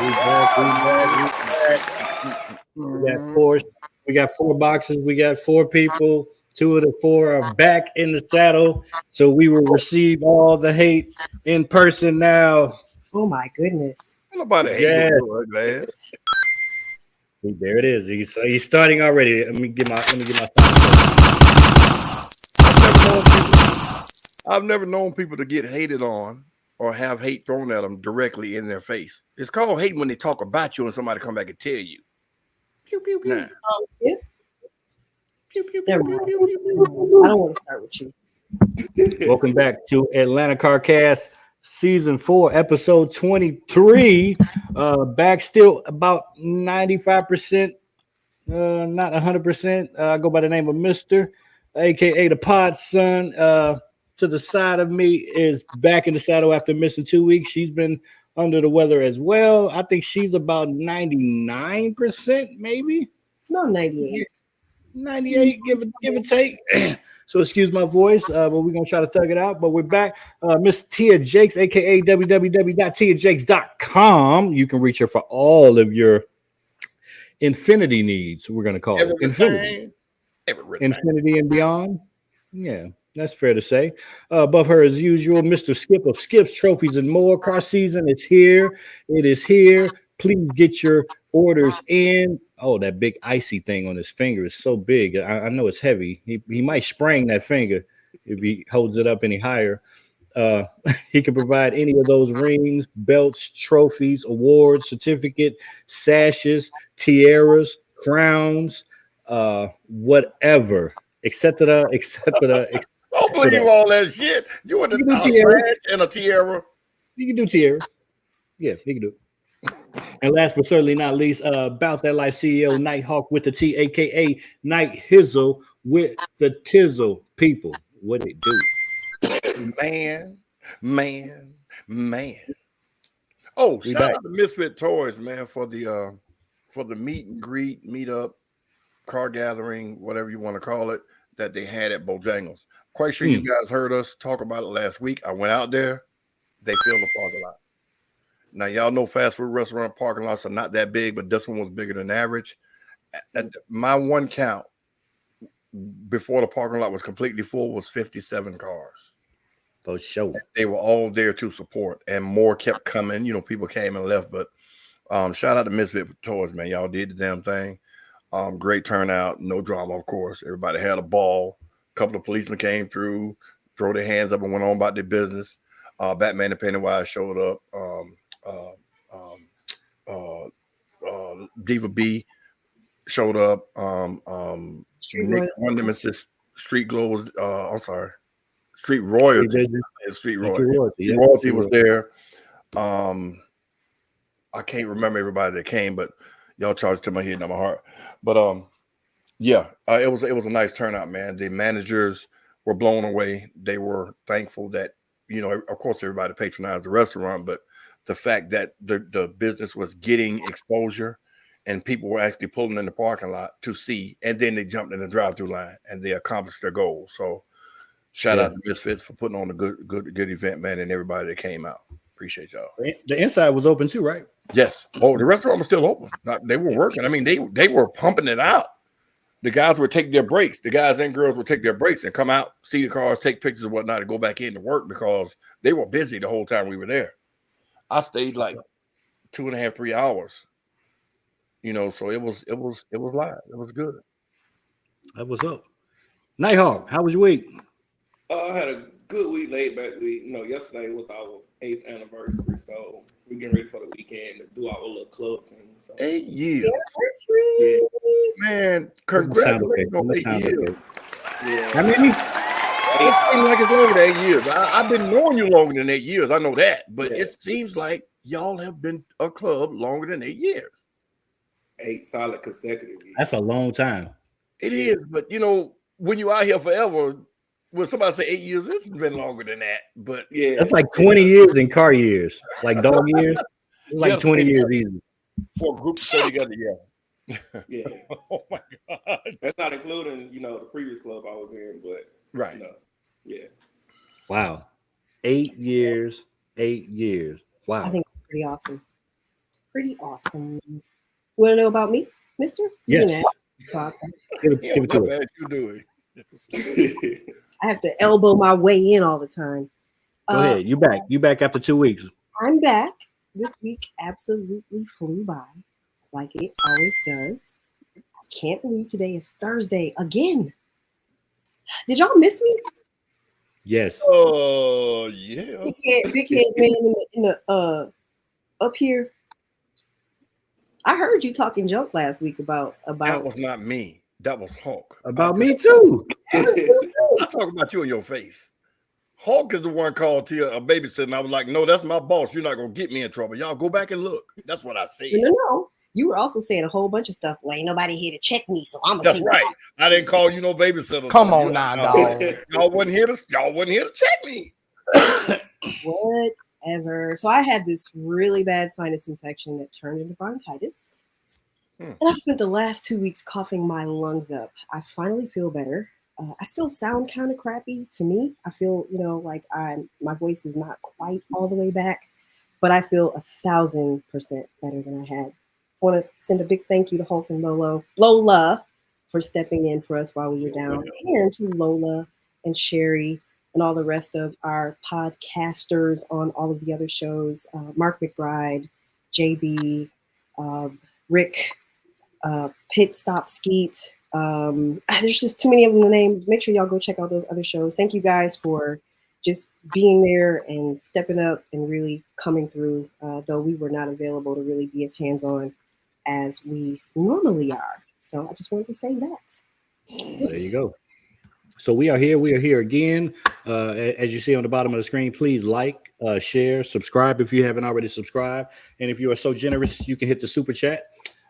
We got four. We got four boxes. We got four people. Two of the four are back in the saddle, so we will receive all the hate in person now. Oh my goodness. Nobody hate Yeah, your glass. there it is. He's starting already. Let me get my sound. I've never known people to get hated on or have hate thrown at them directly in their face. It's called hate when they talk about you and somebody come back and tell you. Pew, pew, pew. Nah. Skip? Pew, pew, Never pew, mind. pew, pew, pew. I don't want to start with you. Welcome back to Atlanta Carcast Season 4, Episode 23. Back still about 95%, not 100%. I go by the name of Mr., aka the Pod Son. To the side of me is back in the saddle after missing 2 weeks. She's been under the weather as well. I think she's about 99%, maybe No, 98. 98, give or take. So excuse my voice, but we're gonna try to thug it out. But we're back. Miss Tia Jakes, aka www.tiajakes.com. You can reach her for all of your infinity needs. We're gonna call it infinity. Infinity and beyond. Yeah, that's fair to say. Above her, as usual, Mr. Skip of Skips, Trophies, and More. Car season, it's here. It is here. Please get your orders in. Oh, that big icy thing on his finger is so big. I know it's heavy. He might sprain that finger if he holds it up any higher. Uh, he can provide any of those rings, belts, trophies, awards, certificate, sashes, tiaras, crowns, whatever, etc., etc. Don't believe all that shit. You want You can a do tiaras. sash and a tiara? You can do tiaras. Yeah, you can do it. And last but certainly not least, About That Life CEO Nighthawk with the T, aka Night Hizzle with the Tizzle. People, what it do? Man. Oh, We shout back. out to Misfit Toys, man, for the meet and greet, meet up, car gathering, whatever you want to call it, that they had at Bojangles. Quite sure you guys heard us talk about it last week. I went out there, they filled the parking lot. Now, y'all know fast food restaurant parking lots are not that big, but this one was bigger than average. At my one count, before the parking lot was completely full, was 57 cars. For sure. They were all there to support, and more kept coming. You know, people came and left, but shout out to Misfit Toys, man. Y'all did the damn thing. Great turnout, no drama, of course. Everybody had a ball. A couple of policemen came through, throw their hands up and went on about their business. Batman and Pennywise showed up. Diva B showed up. Nick One Nemesis, Street Glow was I'm sorry, Street Royalty. Street Royalty was there. I can't remember everybody that came, but y'all charged to my head, not my heart. But yeah, it was a nice turnout, man. The managers were blown away. They were thankful that, you know, of course everybody patronized the restaurant, but the fact that the business was getting exposure and people were actually pulling in the parking lot to see, and then they jumped in the drive-through line and they accomplished their goal. So shout out to Misfits for putting on a good event, man, and everybody that came out. Appreciate y'all. The inside was open too, right? Yes. Oh, the restaurant was still open. They were working. I mean, they were pumping it out. The guys would take their breaks. The guys and girls would take their breaks and come out, see the cars, take pictures and whatnot, and go back in to work because they were busy the whole time we were there. I stayed like 2.5, 3 hours. You know, so it was live. It was good. That was up. Nighthawk, how was your week? I had a good week, laid back week. You know, yesterday was our 8th anniversary, so we're getting ready for the weekend to do our little club thing. So 8 years. Yeah. Man, congratulations on 8 years. Yeah. How many? It seems like it's longer than 8 years. I've been knowing you longer than 8 years. I know that. But it seems like y'all have been a club longer than 8 years. 8 solid consecutive years. That's a long time. It is. But, you know, when you're out here forever, when somebody say 8 years, this has been longer than that. But yeah, that's like 20 years in car years. Like dog years. It's like 20 years easy. For a group to stay together, yeah. Yeah. Oh my God. That's not including, you know, the previous club I was in, but right. You know, yeah. Wow. 8 years. 8 years. Wow. I think it's pretty awesome. Pretty awesome. You want to know about me, Mister? Yes. You know, Give Yeah, it to what her. bad you doing? I have to elbow my way in all the time. Go ahead. You back. You back after 2 weeks. I'm back. This week absolutely flew by, like it always does. I can't believe today is Thursday again. Did y'all miss me? Yes. Oh yeah. Big head man in the up here. I heard you talking junk last week about That was not me. That was Hulk. About me too. I talk about you in your face. Hulk is the one called Tia a babysitter. And I was like, no, that's my boss. You're not gonna get me in trouble. Y'all go back and look. That's what I said. No. You were also saying a whole bunch of stuff. Well, ain't nobody here to check me, so I'm. That's right. I didn't call you no babysitter. Come on now, dog. Y'all wasn't here to check me. Whatever. So I had this really bad sinus infection that turned into bronchitis. And I spent the last 2 weeks coughing my lungs up. I finally feel better. I still sound kind of crappy to me. I feel, like my voice is not quite all the way back, but I feel 1,000% better than I had. I want to send a big thank you to Hulk and Lola for stepping in for us while we were down, and to Lola and Sherry and all the rest of our podcasters on all of the other shows, Mark McBride, JB, Rick, Pit Stop Skeet. There's just too many of them to name. Make sure y'all go check out those other shows. Thank you guys for just being there and stepping up and really coming through, though we were not available to really be as hands-on as we normally are. So I just wanted to say that. There you go. So we are here. We are here again. As you see on the bottom of the screen, please like, share, subscribe if you haven't already subscribed. And if you are so generous, you can hit the super chat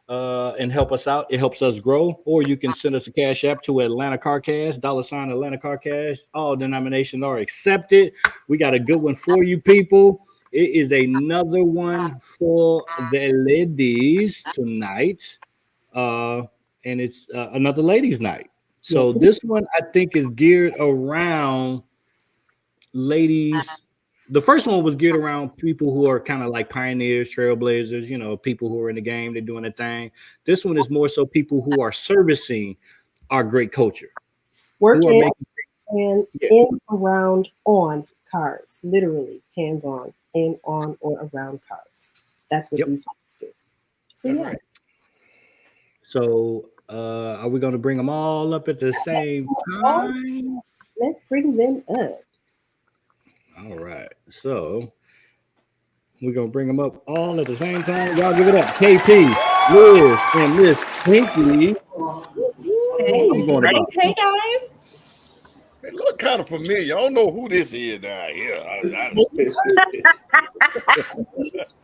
and help us out. It helps us grow. Or you can send us a cash app to Atlanta CarCast, $ Atlanta CarCast. All denominations are accepted. We got a good one for you people. It is another one for the ladies tonight. And it's another ladies' night. So this one I think is geared around ladies. The first one was geared around people who are kind of like pioneers, trailblazers, people who are in the game, they're doing their thing. This one is more so people who are servicing our great culture. Working and in, around, on cars, literally hands-on, in, on, or around cars. That's what these guys do. So That's right. So are we going to bring them all up at the same time? Let's bring them up. All right. So we're going to bring them up all at the same time. Y'all give it up. KP, Liz, and Miss Pinky. Hey, guys. They look kind of familiar. I don't know who this is down here.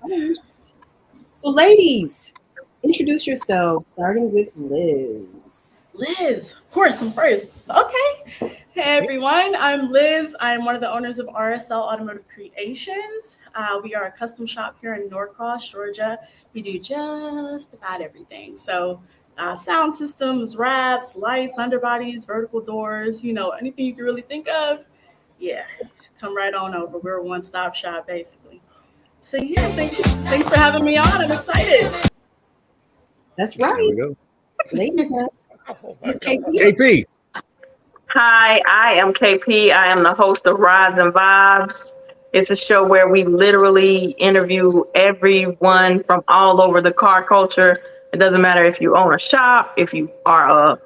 First. So, ladies, introduce yourselves, starting with Liz. Liz, of course, I'm first. Okay. Hey, everyone. I'm Liz. I'm one of the owners of RSL Automotive Creations. We are a custom shop here in Norcross, Georgia. We do just about everything. So, sound systems, wraps, lights, underbodies, vertical doors, anything you can really think of. Yeah, come right on over. We're a one-stop shop, basically. So, yeah, thanks for having me on. I'm excited. That's right. There we go. Ladies, Miss KP. Hi, I am KP. I am the host of Rides and Vibes. It's a show where we literally interview everyone from all over the car culture. It doesn't matter if you own a shop, if you own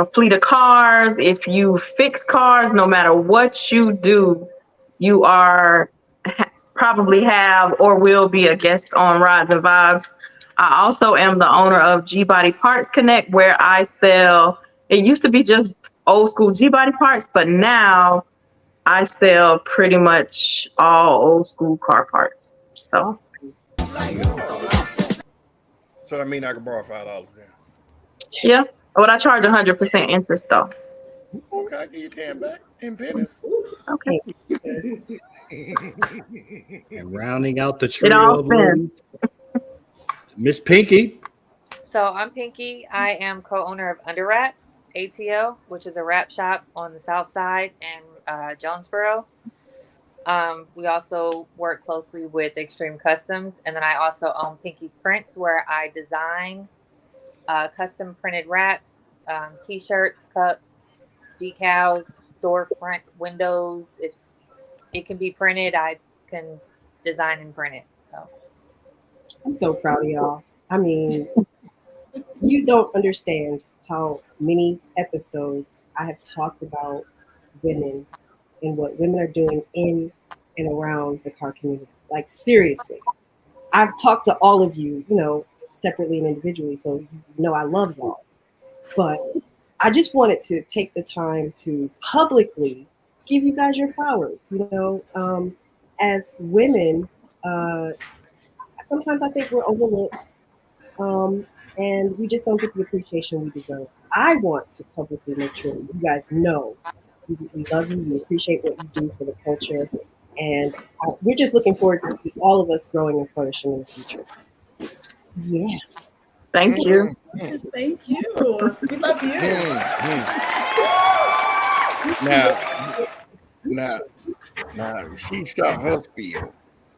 a fleet of cars, if you fix cars, no matter what you do, you probably have or will be a guest on Rides and Vibes. I also am the owner of G-Body Parts Connect, where I sell, it used to be just old school G-Body parts, but now I sell pretty much all old school car parts. So, So that means I can borrow $5 then. yeah, but I charge 100% interest though. Okay, I give you 10 back in pennies. Okay. And rounding out the It trio all of spins. Miss Pinky. So I'm Pinky. I am co-owner of Under Wraps ATL, which is a wrap shop on the south side in Jonesboro. We also work closely with Extreme Customs, and then I also own Pinky's Prints, where I design custom printed wraps, t-shirts, cups, decals, storefront windows. If it can be printed, I can design and print it. So I'm so proud of y'all. I mean, you don't understand how many episodes I have talked about women and what women are doing in and around the car community. Like, seriously, I've talked to all of you, separately and individually, so you know I love y'all. But I just wanted to take the time to publicly give you guys your flowers. As women, sometimes I think we're overlooked, and we just don't get the appreciation we deserve. I want to publicly make sure that you guys know we love you, we appreciate what you do for the culture, and we're just looking forward to see all of us growing and flourishing in the future. Yeah. Thank you. Yes, thank you. We love you. Now, she shot her spiel.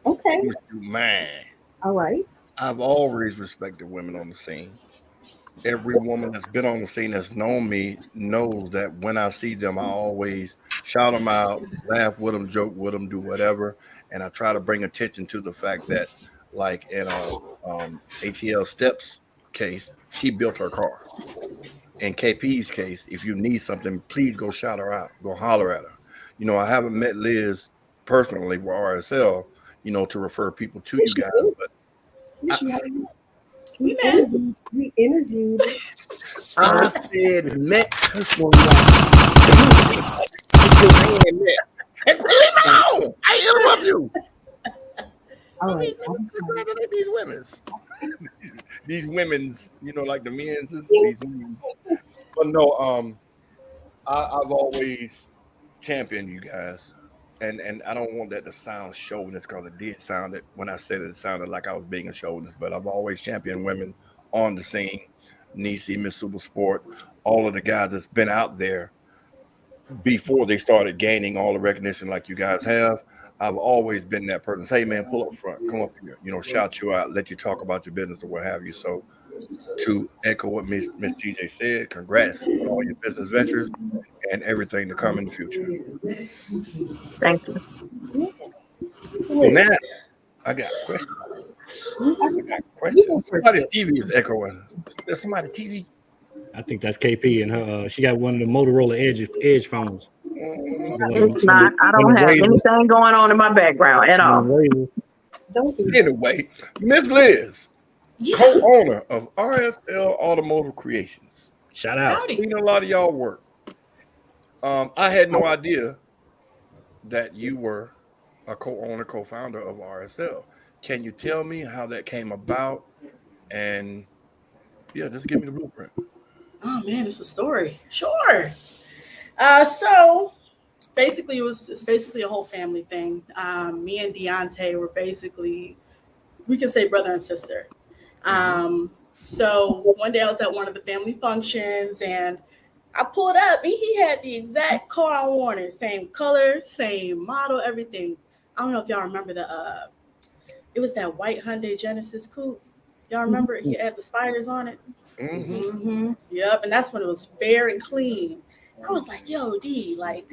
Okay. Man. All right. I've always respected women on the scene. Every woman that's been on the scene that's known me knows that when I see them, I always shout them out, laugh with them, joke with them, do whatever. And I try to bring attention to the fact that, like in ATL Steps case, she built her car. In KP's case, if you need something, please go shout her out, go holler at her. I haven't met Liz personally with RSL, to refer people to you guys, but we interviewed. I said met personally. I interrupt you. All right. These women's, like the men's. These women's. But no, I've always championed you guys. And I don't want that to sound chauvinist, because it did sound it when I said it sounded like I was being a chauvinist. But I've always championed women on the scene. Nisi, Miss Super Sport, all of the guys that's been out there before they started gaining all the recognition like you guys have. I've always been that person. Say, hey, man, pull up front, come up here, shout you out, let you talk about your business or what have you. So to echo what Miss TJ said, congrats on all your business ventures and everything to come in the future. Thank you. So now, I got a question. Somebody's TV is echoing. There's somebody TV. I think that's KP, and her. She got one of the Motorola Edge phones. It's not. I don't have anything going on in my background at all. Don't do Anyway, Miss Liz, co-owner of RSL Automotive Creations. Shout out. Seen a lot of y'all work. I had no idea that you were a co-owner, co-founder of RSL. Can you tell me how that came about? And just give me the blueprint. Oh man, it's a story. Sure. So basically it's basically a whole family thing. Me and Deontay were basically, we can say brother and sister. So one day I was at one of the family functions and I pulled up and he had the exact car I wanted, same color, same model, everything. I don't know if y'all remember it was that white Hyundai Genesis coupe. Y'all remember it? He had the spiders on it. Yep, and that's when it was fair and clean. I was like, yo, D, like,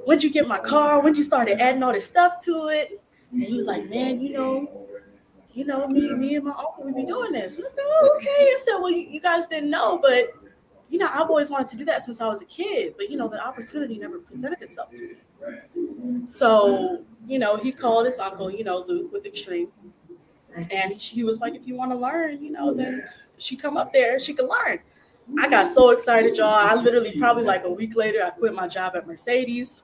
when'd you get my car? When'd you started adding all this stuff to it? And he was like, man, me and my uncle, we be doing this. And I said, oh, okay. I said, well, you guys didn't know, but, I've always wanted to do that since I was a kid. But, the opportunity never presented itself to me. So, he called his uncle, Luke with Extreme. And he was like, if you want to learn, then she come up there, she can learn. I got so excited, y'all. I literally probably like a week later, I quit my job at Mercedes.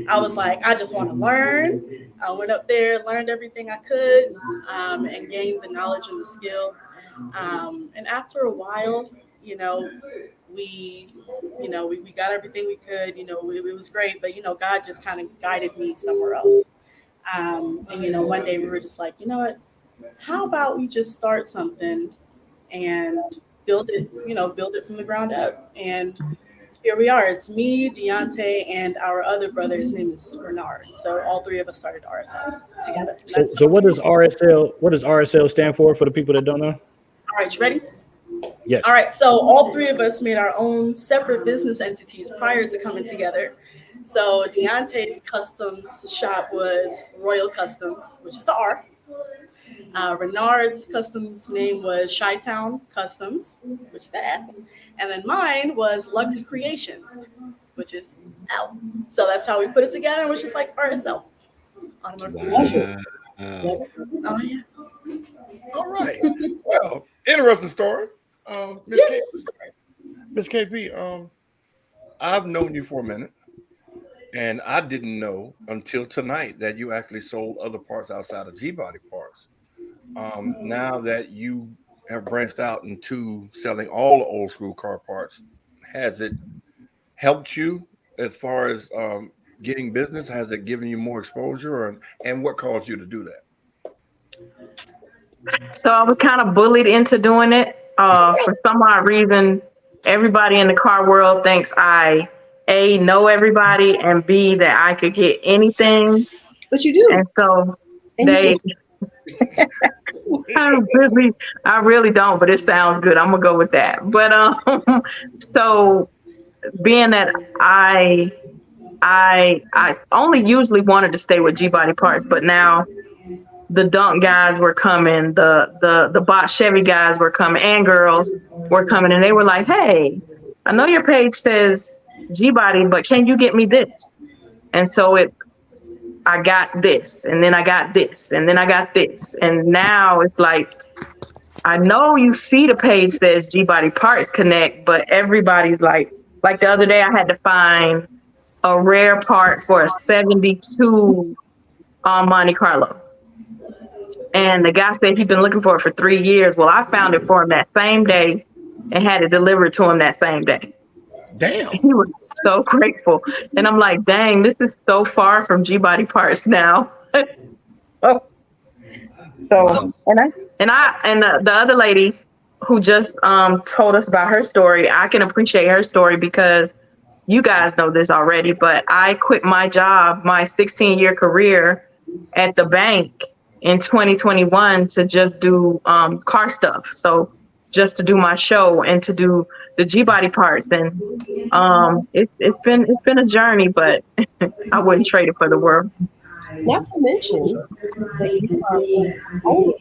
I was like, I just want to learn. I went up there, learned everything I could, and gained the knowledge and the skill. And after a while, we got everything we could. It was great, but God just kind of guided me somewhere else. And one day we were just like, you know what? How about we just start something and build it from the ground up? And here we are. It's me, Deontay, and our other brother. His name is Bernard. So all three of us started RSL together. So what does RSL stand for the people that don't know? All right, you ready? Yes. All right, so all three of us made our own separate business entities prior to coming together. So Deontay's customs shop was Royal Customs, which is the R. Renard's customs name was Chi-Town Customs, which is the S. And then mine was Lux Creations, which is L. So that's how we put it together, which is like RSL. Automotive Creations. Oh, yeah. All right. Well, interesting story. Miss KP, I've known you for a minute, and I didn't know until tonight that you actually sold other parts outside of G-Body parts. Now that you have branched out into selling all the old school car parts, has it helped you as far as getting business? Has it given you more exposure, and what caused you to do that? So I was kind of bullied into doing it. For some odd reason, everybody in the car world thinks I A, know everybody, and B, that I could get anything. But you do. And so And they I really don't, but it sounds good. I'm gonna go with that. But so being that I only usually wanted to stay with G-Body parts, but now the Dunk guys were coming, the Bot Chevy guys were coming, and girls were coming, and they were like, "Hey, I know your page says G-Body, but can you get me this?" And so I got this, and then I got this, and then I got this, and now it's like, I know you see the page says G-Body Parts Connect, but everybody's like the other day I had to find a rare part for a 72 Monte Carlo. And the guy said he'd been looking for it for 3 years. Well, I found it for him that same day and had it delivered to him that same day. Damn. He was so grateful. And I'm like, dang, this is so far from G-Body parts now. The other lady who just told us about her story, I can appreciate her story because you guys know this already, but I quit my job, my 16-year career at the bank in 2021 to just do car stuff. So just to do my show and to do the G-Body parts. And it's been a journey, but I wouldn't trade it for the world. Not to mention that you are only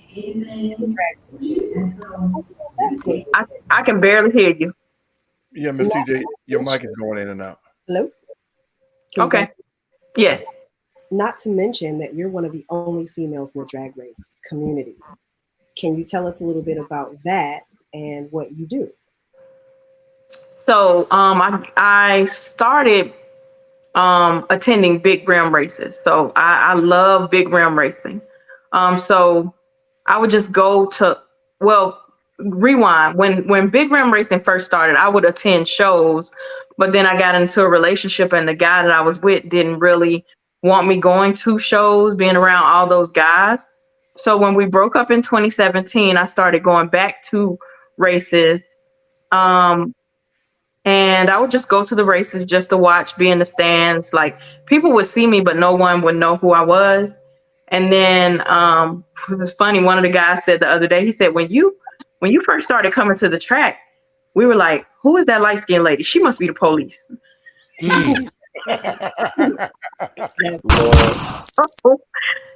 I can barely hear you. Yeah, Miss TJ, your mic is going in and out. Hello? Okay. Yes. Not to mention that you're one of the only females in the drag race community. Can you tell us a little bit about that and what you do? So I started attending big rim races. So I love big rim racing. So I would just go to, rewind. When big rim racing first started, I would attend shows, but then I got into a relationship and the guy that I was with didn't really want me going to shows, being around all those guys. So when we broke up in 2017, I started going back to races. And I would just go to the races just to watch, be in the stands. Like, people would see me, but no one would know who I was. And then it was funny. One of the guys said the other day, he said, when you first started coming to the track, we were like, who is that light-skinned lady? She must be the police.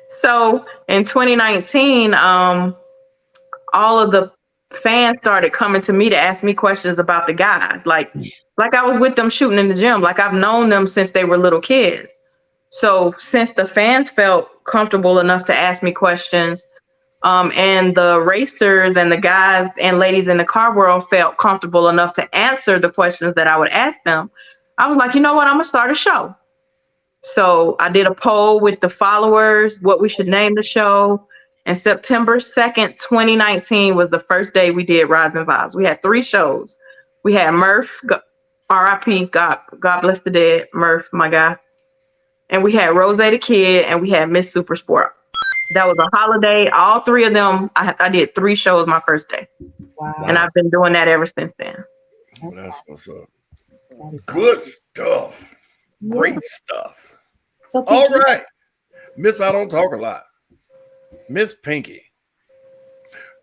So in 2019, all of the fans started coming to me to ask me questions about the guys. Like I was with them shooting in the gym. Like, I've known them since they were little kids. So since the fans felt comfortable enough to ask me questions, and the racers and the guys and ladies in the car world felt comfortable enough to answer the questions that I would ask them, I was like, you know what? I'm going to start a show. So I did a poll with the followers, what we should name the show. And September 2nd, 2019 was the first day we did Rides and Vibes. We had 3 shows. We had Murph, R.I.P., God bless the dead, Murph, my guy. And we had Rose the Kid, and we had Miss Supersport. That was a holiday. All 3 of them, I did 3 shows my first day. Wow. And I've been doing that ever since then. That's what's up. That is Good awesome. stuff. Yeah. Great stuff. So All Pinky, right. Miss, I don't talk a lot. Miss Pinky.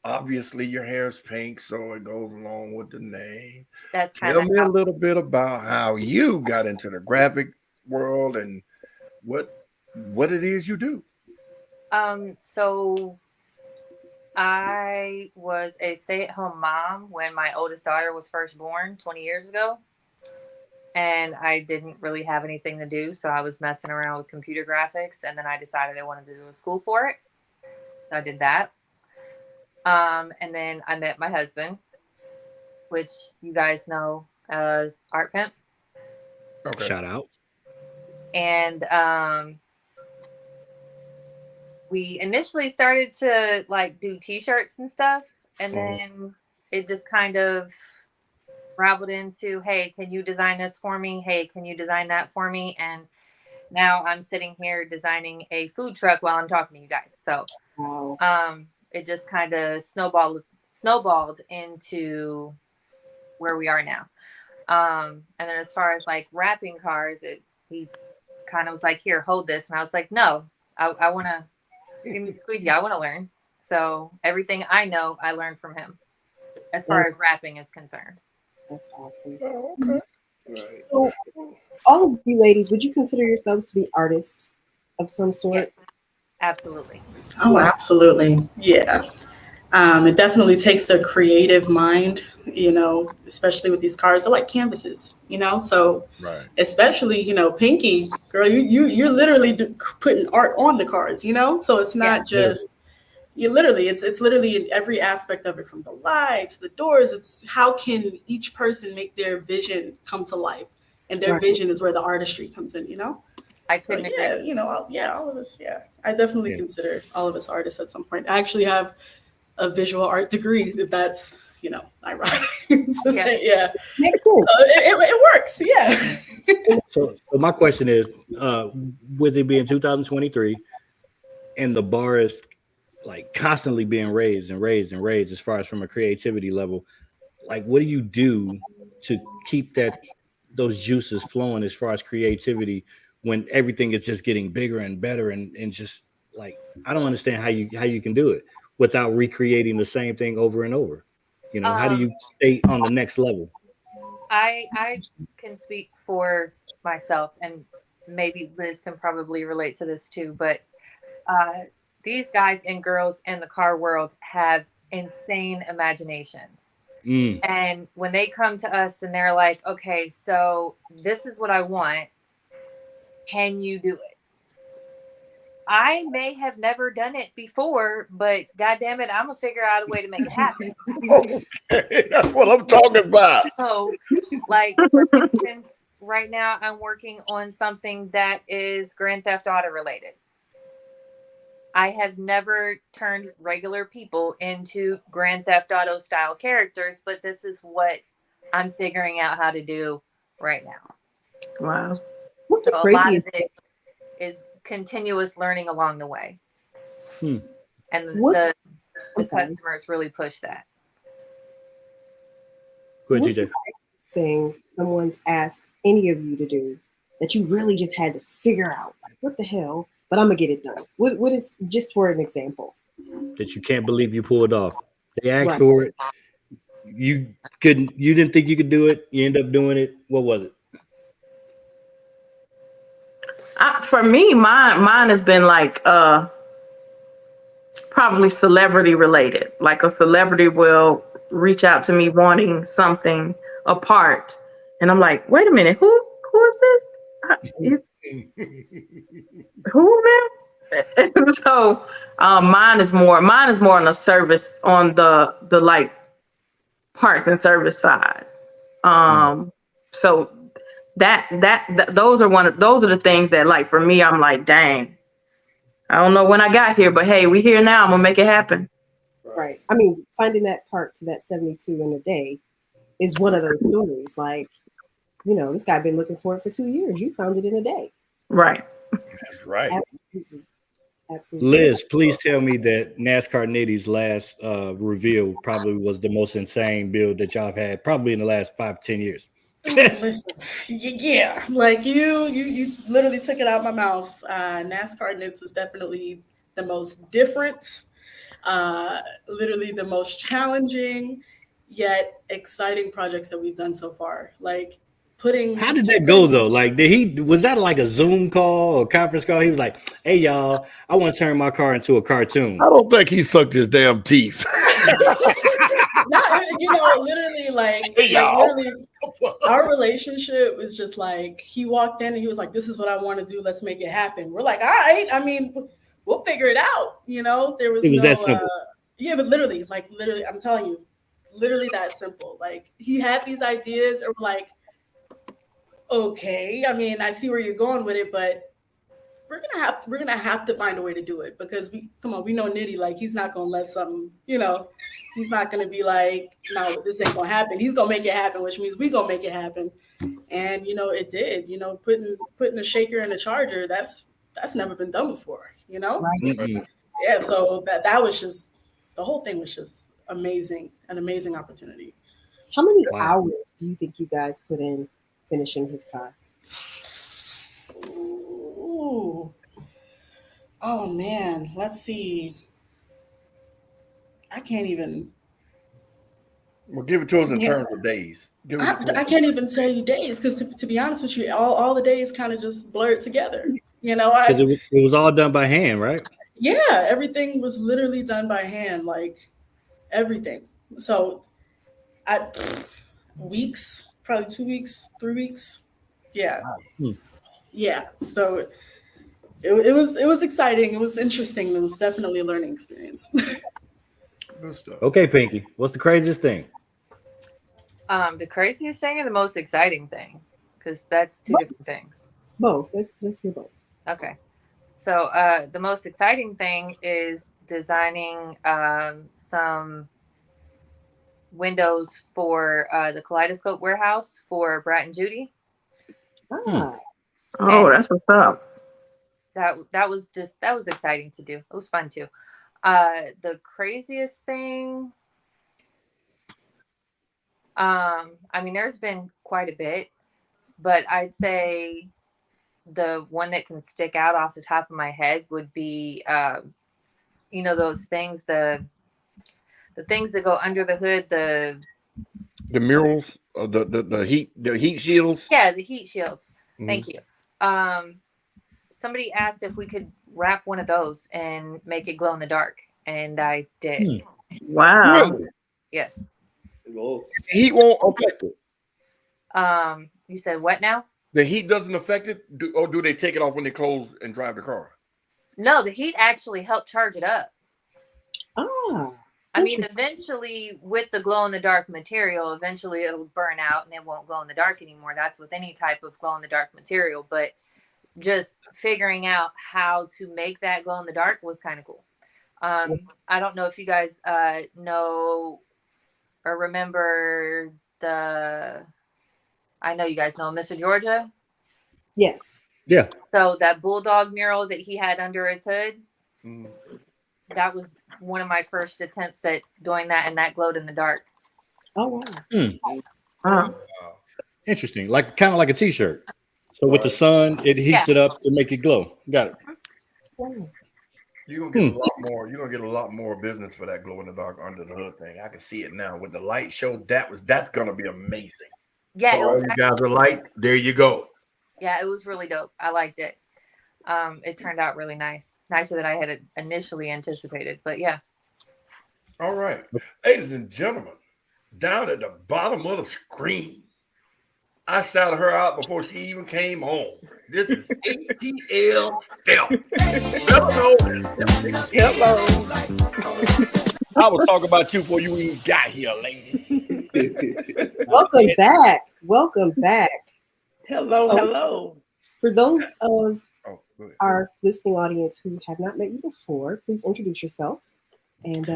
Obviously, your hair is pink, so it goes along with the name. That's kind Tell of me a how little bit about how you got into the graphic world and what it is you do. So I was a stay-at-home mom when my oldest daughter was first born 20 years ago. And I didn't really have anything to do, so I was messing around with computer graphics, and then I decided I wanted to do a school for it. So I did that. And then I met my husband, which you guys know as Art Pimp. Okay. Shout out. And we initially started to like do t-shirts and stuff, and then it just kind of raveled into, hey, can you design this for me? Hey, can you design that for me? And now I'm sitting here designing a food truck while I'm talking to you guys. So wow. it just kind of snowballed into where we are now. And then as far as like wrapping cars, he kind of was like, here, hold this. And I was like, no, I want to give me the squeegee. I want to learn. So everything I know, I learned from him as far as wrapping is concerned. That's awesome. Oh, okay. Right. So, all of you ladies, would you consider yourselves to be artists of some sort? Yes, absolutely. Oh, absolutely. Yeah. It definitely takes the creative mind, especially with these cars. They're like canvases, so Right. especially, Pinky, girl, you're literally putting art on the cars, so it's not just, it's literally in every aspect of it, from the lights, the doors. It's how can each person make their vision come to life, and their vision is where the artistry comes in, I couldn't agree. All of us. Yeah, I definitely consider all of us artists at some point. I actually have a visual art degree, if that's, ironic to say. Yeah. Makes sense. It works. Yeah. So my question is, with it being 2023 and the bar is like constantly being raised and raised and raised as far as from a creativity level, like what do you do to keep those juices flowing as far as creativity when everything is just getting bigger and better and just like, I don't understand how you can do it without recreating the same thing over and over. How do you stay on the next level? I can speak for myself, and maybe Liz can probably relate to this too, but these guys and girls in the car world have insane imaginations. And when they come to us and they're like, okay, so this is what I want, can you do it? I may have never done it before, but God damn it, I'm gonna figure out a way to make it happen. Okay, that's what I'm talking about. So, like, for instance, right now I'm working on something that is Grand Theft Auto related. I have never turned regular people into Grand Theft Auto style characters, but this is what I'm figuring out how to do right now. Wow. What's So the a lot of craziest? it is continuous learning along the way. And What's- the customers really push that. So what's the craziest thing someone's asked any of you to do that you really just had to figure out? Like, what the hell? But I'm gonna get it done. What is, just for an example, That you can't believe you pulled off. They asked for it. You didn't think you could do it. You end up doing it. What was it? For me, mine has been like probably celebrity related. Like a celebrity will reach out to me wanting something, a part, and I'm like, wait a minute, who is this? Who, man? So mine is more on the service, on the like parts and service side. So that those are the things that, like, for me, I'm like, dang, I don't know when I got here, but hey, we here now. I'm gonna make it happen. right? I mean, finding that part to that 72 in a day is one of those stories. Like, this guy been looking for it for 2 years. You found it in a day. Right. That's right. Absolutely. Liz, please tell me that NASCAR Nitty's last reveal probably was the most insane build that y'all have had probably in the last 5 to 10 years. Listen, yeah, like you literally took it out of my mouth. NASCAR Knits was definitely the most different, literally the most challenging, yet exciting projects that we've done so far. Like How did that go though? Like, was that like a Zoom call or conference call? He was like, "Hey y'all, I want to turn my car into a cartoon." I don't think he sucked his damn teeth. Not, literally literally our relationship was just like, he walked in and he was like, "This is what I want to do. Let's make it happen." We're like, "All right. I mean, we'll figure it out." There was that simple. Yeah, but literally, I'm telling you, literally that simple. Like, he had these ideas, and we're like, okay, I mean, I see where you're going with it, but we're gonna have to find a way to do it, because we know Nitty, like, he's not gonna let something, he's not gonna be like, no, this ain't gonna happen. He's gonna make it happen, which means we gonna make it happen. And it did. Putting a shaker in a charger, that's never been done before. Right. Mm-hmm. Yeah, so that was just, the whole thing was just amazing, an amazing opportunity. How many hours do you think you guys put in finishing his car? Ooh. Oh man, let's see. I can't even. Well, give it to us in terms of days. I can't even tell you days, because to be honest with you, all the days kind of just blurred together. It was all done by hand, right? Yeah, everything was literally done by hand, like everything. So, weeks, probably 2 weeks, 3 weeks. Yeah, yeah. So it was exciting. It was interesting. It was definitely a learning experience. Good stuff. Okay, Pinky, what's the craziest thing? The craziest thing or the most exciting thing? Because that's two different things. Both. Let's hear both. Okay. So the most exciting thing is designing some windows for the Kaleidoscope warehouse for Brat and Judy. Ah. Oh, that's what's up. That was exciting to do. It was fun too. The craziest thing, I mean, there's been quite a bit, but I'd say the one that can stick out off the top of my head would be, those things, the things that go under the hood, the murals, the heat shields. Yeah, the heat shields. Mm-hmm. Thank you. Somebody asked if we could wrap one of those and make it glow in the dark, and I did. Wow. Really? Yes. Whoa. The heat won't affect it. You said what now? The heat doesn't affect it, or do they take it off when they close and drive the car? No, the heat actually helped charge it up. Ah. I mean, eventually, with the glow in the dark material, eventually it'll burn out and it won't glow in the dark anymore. That's with any type of glow in the dark material. But just figuring out how to make that glow in the dark was kind of cool. I don't know if you guys know or remember I know you guys know Mr. Georgia. Yes. Yeah. So that bulldog mural that he had under his hood, that was one of my first attempts at doing that, and that glowed in the dark. Oh wow. Wow. Interesting. Kind of like a t-shirt. So with the sun, it heats it up to make it glow. Got it. Wow. You're gonna get a lot more. You're gonna get a lot more business for that glow in the dark under the hood thing. I can see it now with the light show. That's gonna be amazing. Yeah, So all you guys are lights. There you go. Yeah, it was really dope. I liked it. It turned out really nice, nicer than I had initially anticipated. But yeah. All right, ladies and gentlemen, down at the bottom of the screen, I shouted her out before she even came home. This is ATL Steph. Hello. I was talking about you before you even got here, lady. Welcome back. Welcome back. Hello. For those of our listening audience who have not met you before, please introduce yourself. And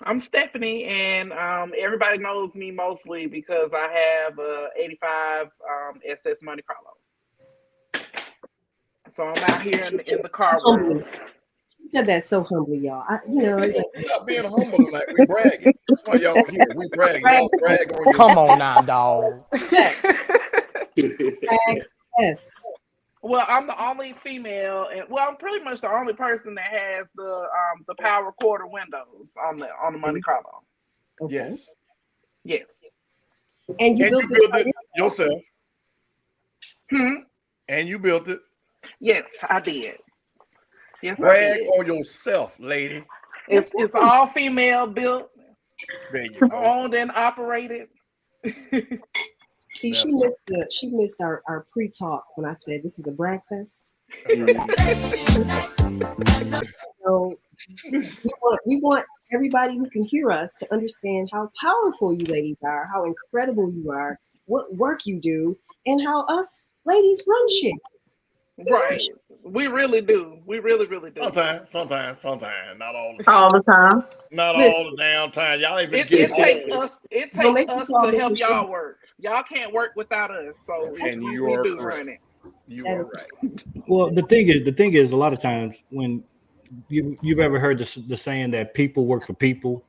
I'm Stephanie, and everybody knows me mostly because I have 85 SS Monte Carlo. So I'm out here in the car world. said that so humbly, y'all. We're not being humble tonight. We bragging. That's why y'all here. We bragging. Y'all brag on Come on now, dog. Brag fest. Well, I'm the only female, and I'm pretty much the only person that has the power quarter windows on the Monte Carlo. Okay. Yes. And you built it yourself. And you built it. Yes, I did. Yes, brag I did. on yourself, lady. It's all female built, there you go. owned and operated. See, she missed our pre-talk when I said this is a brag fest. So we want everybody who can hear us to understand how powerful you ladies are, how incredible you are, what work you do, and how us ladies run shit. Right. We really do. We really, really do. Sometimes. Not all the time. All the time. Not all the damn time. Y'all even it takes us to help y'all work. Y'all can't work without us. So we do run it. You are right. Well, the thing is, a lot of times when you've ever heard the saying that people work for people,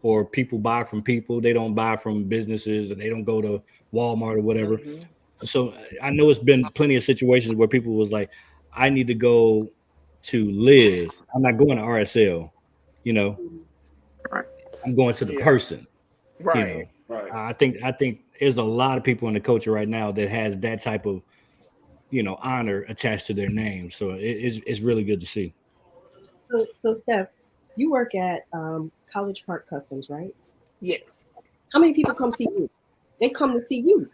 or people buy from people. They don't buy from businesses, and they don't go to Walmart or whatever. Mm-hmm. So I know it's been plenty of situations where people was like, I need to go to Liz. I'm not going to RSL, Right. I'm going to the person. Right. Right. I think there's a lot of people in the culture right now that has that type of, honor attached to their name. So it's really good to see. So Steph, you work at College Park Customs, right? Yes. How many people come see you? They come to see you.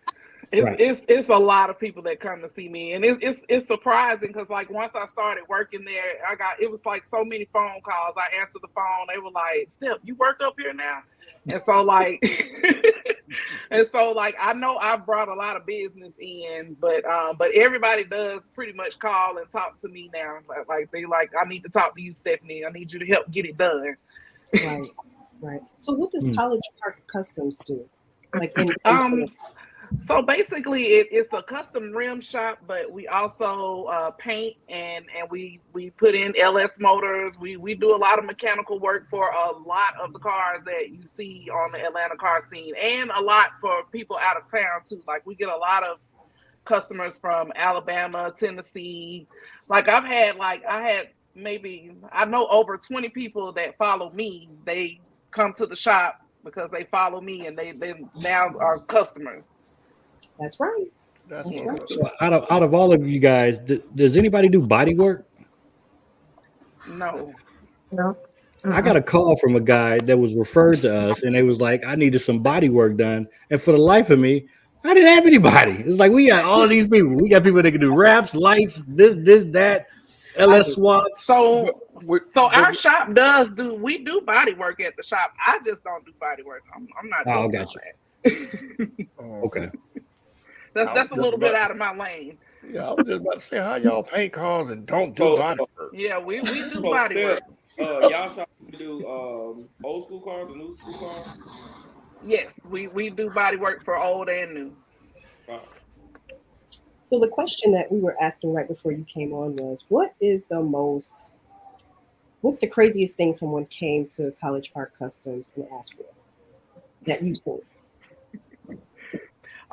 It's a lot of people that come to see me, and it's surprising because like once I started working there, it was like so many phone calls. I answered the phone, they were like, "Steph, you work up here now?" And so like, I know I've brought a lot of business in, but everybody does pretty much call and talk to me now. Like they like, I need to talk to you, Stephanie. I need you to help get it done. Right. So what does College Park Customs do? Like So basically, it's a custom rim shop, but we also paint and we put in LS motors. We do a lot of mechanical work for a lot of the cars that you see on the Atlanta car scene, and a lot for people out of town too. Like we get a lot of customers from Alabama, Tennessee. Like I had maybe I know over 20 people that follow me. They come to the shop because they follow me, and they now are customers. That's right. That's right. So out of all of you guys, does anybody do body work? No. I got a call from a guy that was referred to us, and they was like, I needed some body work done. And for the life of me, I didn't have anybody. It's like, we got all of these people. We got people that can do wraps, lights, this, that, LS swaps. So our shop we do body work at the shop. I just don't do body work. I'm not doing that. Okay. That's a little bit out of my lane. Yeah, I was just about to say, how y'all paint cars and don't do body work? Yeah, we do body work. Y'all shop do old school cars and new school cars? Yes, we do body work for old and new. So the question that we were asking right before you came on was, what's the craziest thing someone came to College Park Customs and asked for that you've seen?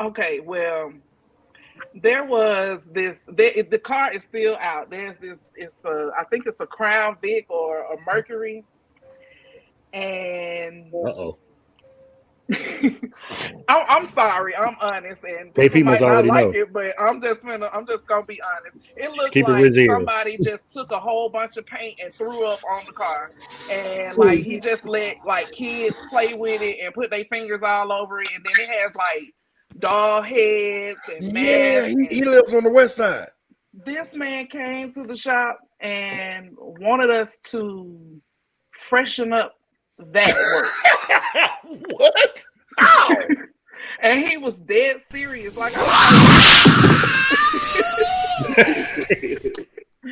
Okay, well, there was this. The car is still out. There's this. I think it's a Crown Vic or a Mercury, and I'm sorry. I'm honest, and people might not like it, but I'm just gonna be honest. It looked like somebody just took a whole bunch of paint and threw up on the car, and like he just let like kids play with it and put their fingers all over it, and then it has like doll heads and masks. He lives on the west side. This man came to the shop and wanted us to freshen up that work. What? How? And he was dead serious. Like,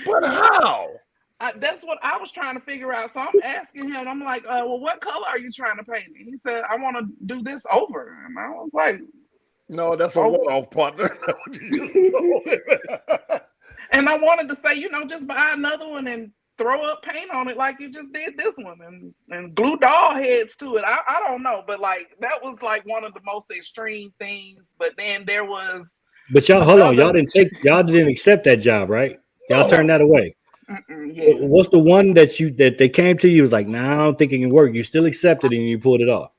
but how? That's what I was trying to figure out. So I'm asking him. I'm like, well, what color are you trying to paint it? He said, I want to do this over. And I was like, no, that's a one-off partner. And I wanted to say, just buy another one and throw up paint on it like you just did this one and glue doll heads to it. I don't know, but like that was like one of the most extreme things. But then there was. But y'all, hold on, y'all didn't accept that job, right? Y'all turned that away. Yes. What's the one that they came to you was like, nah, I don't think it can work. You still accepted it and you pulled it off.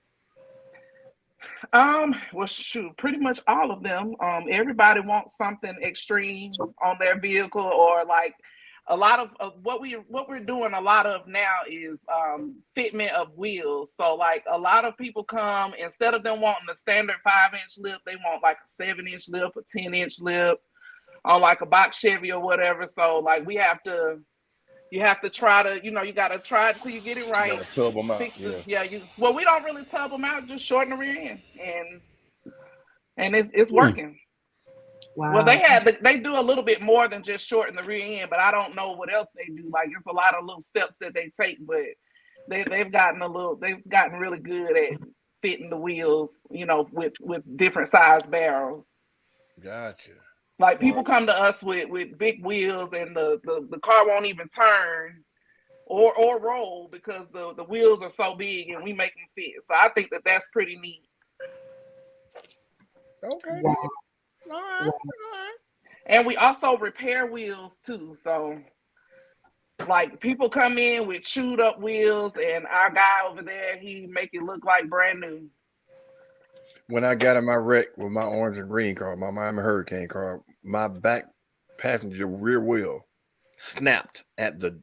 Well, shoot, pretty much all of them. Everybody wants something extreme on their vehicle, or like a lot of what we're doing a lot of now is fitment of wheels. So like a lot of people come, instead of them wanting the standard 5-inch lip, they want like a 7-inch lip, a 10-inch lip on like a box Chevy or whatever. So like you have to try to, you got to try it till you get it right. You tub them out. Well, we don't really tub them out, just shorten the rear end, and it's working. Wow. Well, they do a little bit more than just shorten the rear end, but I don't know what else they do. Like it's a lot of little steps that they take, but they've gotten really good at fitting the wheels, with different size barrels. Gotcha. Like people come to us with big wheels and the car won't even turn or roll because the wheels are so big and we make them fit. So I think that's pretty neat. Okay. Wow. All right. And we also repair wheels too. So like people come in with chewed up wheels and our guy over there, he make it look like brand new. When I got in my wreck with my orange and green car, my Miami Hurricane car, my back passenger rear wheel snapped at the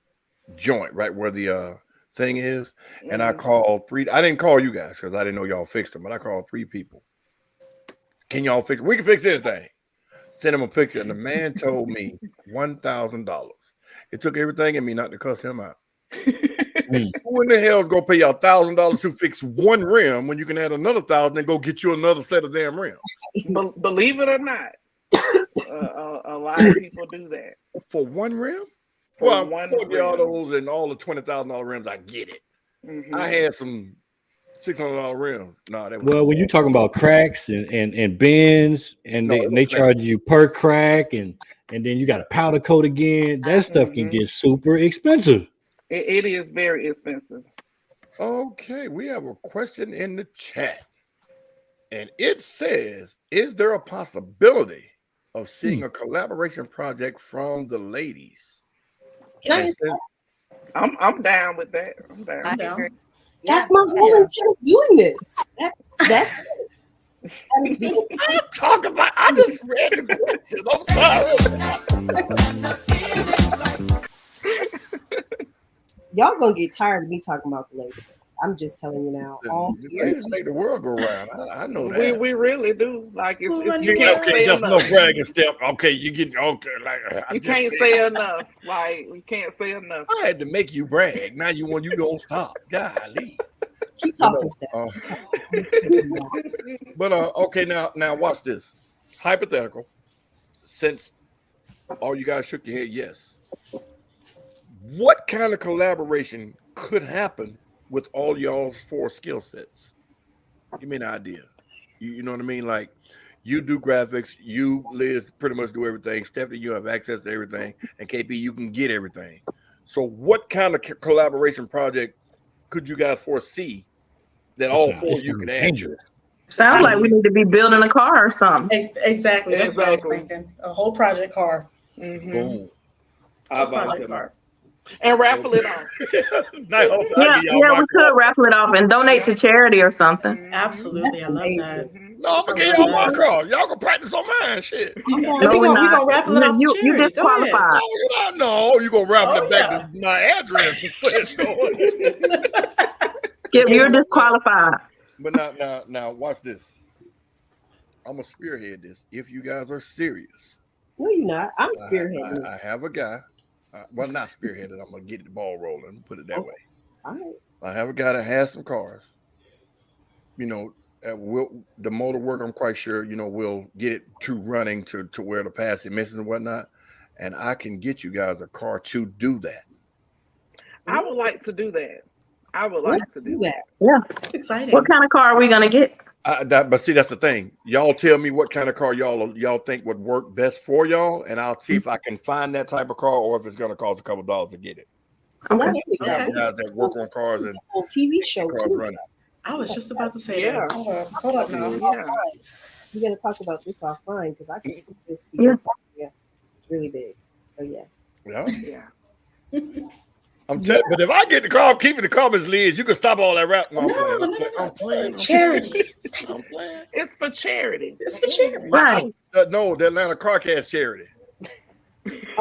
joint right where the thing is. And I called I didn't call you guys because I didn't know y'all fixed them, but I called 3 people. Can y'all fix it? We can fix anything. Send him a picture, and the man told me $1,000. It took everything in me not to cuss him out. Who in the hell is gonna pay y'all $1,000 to fix one rim when you can add another $1,000 and go get you another set of damn rims? Believe it or not, a lot of people do that for one rim. For one rim. Those and all the $20,000 rims, I get it. Mm-hmm. I had some $600 rims. No, that was well, when you're talking about cracks and bends, and they charge you per crack, and then you got a powder coat again, that stuff can get super expensive. It is very expensive. Okay, we have a question in the chat. And it says, is there a possibility of seeing a collaboration project from the ladies? I'm down with that. I'm down. That's my whole intent of doing this. That's it. I'm talking about, I just read the question. I'm sorry. Y'all gonna get tired of me talking about the ladies. I'm just telling you now. Ladies make the world go round. I know that. We really do. Like it's you can't say just enough. No bragging step. Okay, you get like you can't say enough. Like we can't say enough. I had to make you brag. Now you gonna stop. Golly. Keep talking, Steph. But okay, now watch this. Hypothetical. Since all you guys shook your head, yes. What kind of collaboration could happen with all y'all's 4 skill sets? Give me an idea. You know what I mean? Like you do graphics, you, Liz, pretty much do everything. Stephanie, you have access to everything, and KP, you can get everything. So what kind of collaboration project could you guys foresee that all 4 of you could add? Sounds like we need to be building a car or something. Exactly. That's what I was thinking. A whole project car. Mm-hmm. Boom. Project car. And raffle it off. we could raffle it off and donate to charity or something. Absolutely, I love that. No, I'm gonna get y'all my car. Y'all can practice on mine. Shit. We gonna raffle it off to charity. You disqualified. No, you gonna raffle it back to my address. You're disqualified. But now, watch this. I'm gonna spearhead this. If you guys are serious. No, you're not. I'm spearheading this. I have a guy. Well, not spearheaded. I'm gonna get the ball rolling. Put it that way. All right. I have a guy that has some cars. You know, the motor work. I'm quite sure. You know, we'll get it to running to where the pass emissions and whatnot, and I can get you guys a car to do that. I would like to do that. I would like to do that. Yeah, it's exciting. What kind of car are we gonna get? But see, that's the thing. Y'all tell me what kind of car y'all think would work best for y'all, and I'll see if I can find that type of car or if it's going to cost a couple dollars to get it. So not only Yeah, that, this guys that work on cars is and a whole TV show cars too. running. I was just about to say Yeah. that. Hold up now. Yeah. We're gonna talk about this offline because I can see this Yeah. being really big. So yeah. Yeah. Yeah. I'm telling but if I get the car, keeping the comments, Liz, you can stop all that rap. No, I'm playing. Charity. I'm playing. It's for charity. It's for charity. Right. No, the Atlanta CarCast charity.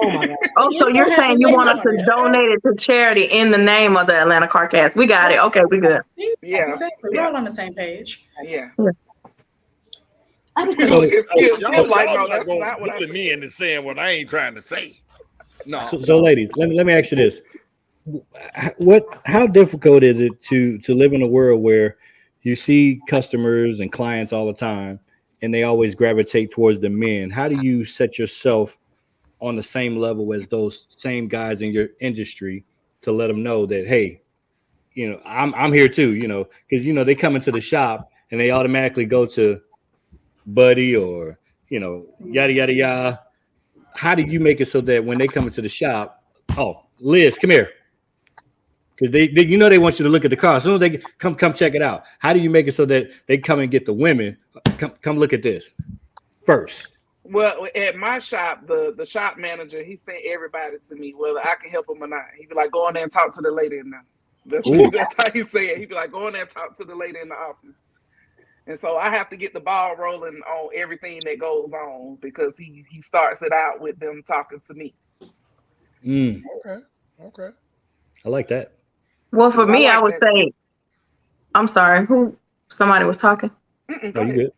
Oh my god. Oh, so you're saying you want us to donate it to charity in the name of the Atlanta CarCast? We got it. Okay, we good. See? Yeah. Exactly. We're all on the same page. Yeah. So- Y'all like, no, not that's gonna not what I bully me into saying what I ain't trying to say. No. So ladies, let me ask you this: how difficult is it to live in a world where you see customers and clients all the time, and they always gravitate towards the men? How do you set yourself on the same level as those same guys in your industry to let them know that, hey, you know, I'm here too, you know, because you know they come into the shop and they automatically go to Buddy or, you know, yada yada yada. How do you make it so that when they come into the shop, oh, Liz, come here, because they you know they want you to look at the car. As soon as they come check it out. How do you make it so that they come and get the women? Come look at this first. Well, at my shop, the shop manager, he sent everybody to me, whether I can help him or not. He'd be like, go in there and talk to the lady in there. That's how he said it. He'd be like, go in there and talk to the lady in the office. And so I have to get the ball rolling on everything that goes on because he starts it out with them talking to me. Okay. I like that. Well, for me, I would that say, I'm sorry, somebody was talking? Oh, you good?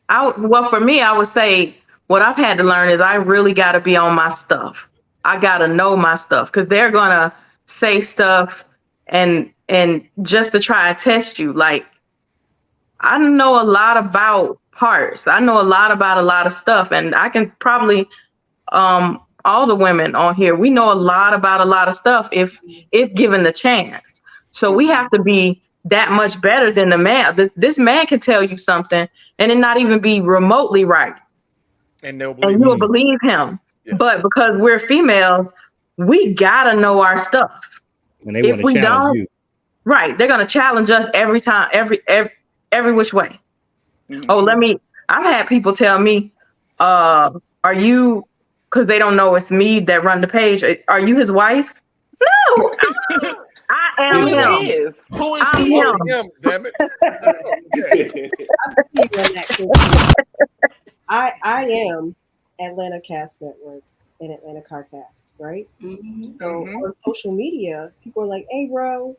Well, for me, I would say what I've had to learn is I really got to be on my stuff. I got to know my stuff because they're going to say stuff and just to try to test you. Like, I know a lot about parts. I know a lot about a lot of stuff, and I can probably, all the women on here, we know a lot about a lot of stuff if given the chance. So we have to be that much better than the man. This man can tell you something and it not even be remotely right. And you'll believe him. Yeah. But because we're females, we gotta know our stuff. And they want to challenge you. Right. They're gonna challenge us every time, every which way. Mm-hmm. I've had people tell me, are you, because they don't know it's me that run the page, are you his wife? No. I am him. Who is I'm him? Damn it. I am Atlanta Cast Network and Atlanta CarCast, right? Mm-hmm. So on social media, people are like, hey bro,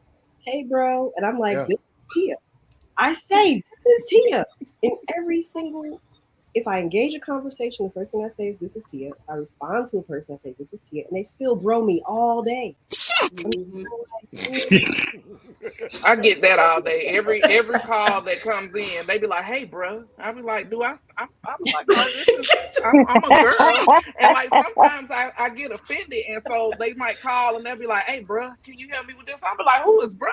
and I'm like, this is Tia. I say this is Tia in every single. If I engage a conversation, the first thing I say is this is Tia. I respond to a person, I say this is Tia, and they still bro me all day. I get that all day. Every call that comes in, they be like, "Hey, bro." I be like, "Do I?" I'm like, "No, I'm a girl," and like sometimes I get offended, and so they might call and they'll be like, "Hey, bro, can you help me with this?" I'll be like, "Who is bro?"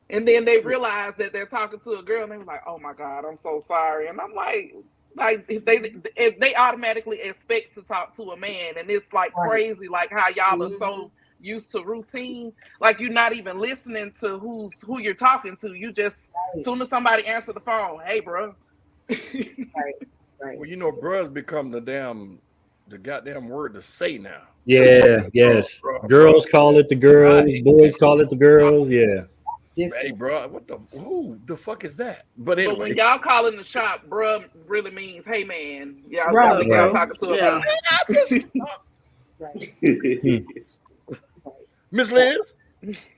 And then they realize that they're talking to a girl, and they're like, "Oh my God, I'm so sorry," and I'm like they automatically expect to talk to a man, and it's like crazy, like how y'all are so used to routine, like you're not even listening to who you're talking to. You just as soon as somebody answers the phone, hey, bro. Right. Well, you know, bruh's become the goddamn word to say now. Yeah, yes. Girls call it the girls, boys call it the girls. Yeah. Hey, bro, who the fuck is that? But anyway, when y'all call in the shop, bro, really means, hey man, y'all talking to a right. Miss Liz?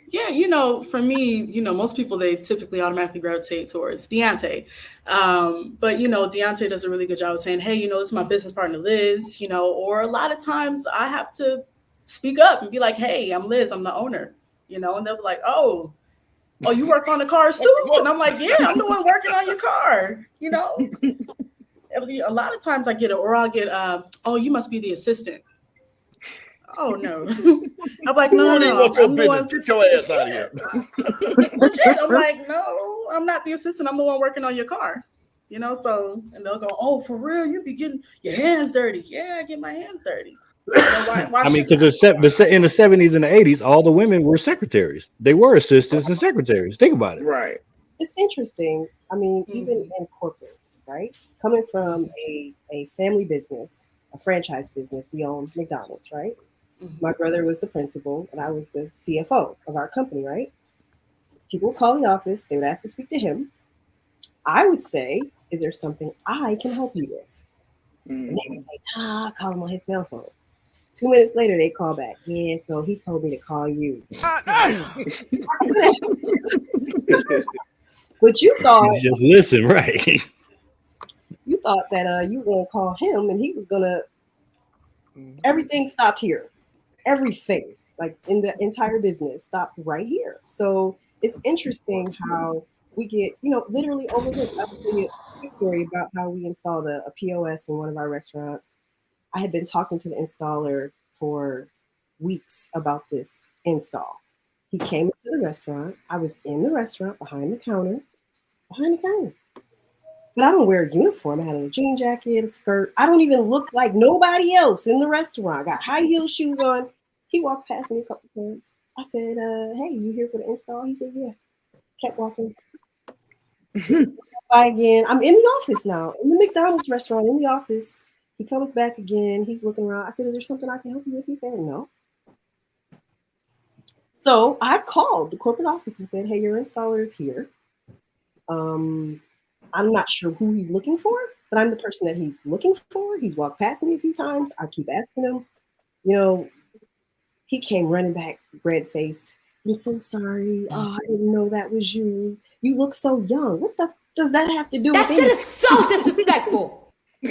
Yeah, for me, most people, they typically automatically gravitate towards Deontay. But, Deontay does a really good job of saying, hey, this is my business partner, Liz, or a lot of times I have to speak up and be like, hey, I'm Liz, I'm the owner, and they'll be like, oh, you work on the cars too? And I'm like, yeah, I'm the one working on your car, A lot of times I get it, or I'll get, oh, you must be the assistant. Oh no! I'm like, no. I'm the one. Get your ass out of here. Legit. I'm like, no, I'm not the assistant. I'm the one working on your car. So, and they'll go, oh, for real? You be getting your hands dirty? Yeah, I get my hands dirty. I mean, because in the 70s and the 80s, all the women were secretaries. They were assistants and secretaries. Think about it. Right. It's interesting. I mean, even in corporate, right? Coming from a family business, a franchise business, we own McDonald's, right? My brother was the principal and I was the CFO of our company, right? People would call the office, they would ask to speak to him. I would say, is there something I can help you with? And they would say, call him on his cell phone. 2 minutes later, they call back. Yeah, so he told me to call you. But you thought, just listen, right? You thought that you were gonna call him and he was gonna. Everything stopped here. Everything, like in the entire business, stopped right here. So it's interesting how we get, literally overlooked. I'll tell you a quick story about how we installed a POS in one of our restaurants. I had been talking to the installer for weeks about this install. He came into the restaurant. I was in the restaurant behind the counter. But I don't wear a uniform. I had a jean jacket, a skirt. I don't even look like nobody else in the restaurant. I got high heel shoes on. He walked past me a couple times. I said, hey, you here for the install? He said, yeah. Kept walking. By again. I'm in the office now, in the McDonald's restaurant, in the office. He comes back again. He's looking around. I said, is there something I can help you with? He said, no. So I called the corporate office and said, hey, your installer is here. I'm not sure who he's looking for, but I'm the person that he's looking for. He's walked past me a few times. I keep asking him. He came running back, red-faced. I'm so sorry. Oh, I didn't know that was you. You look so young. What the does that have to do with anything? That shit is so disrespectful. I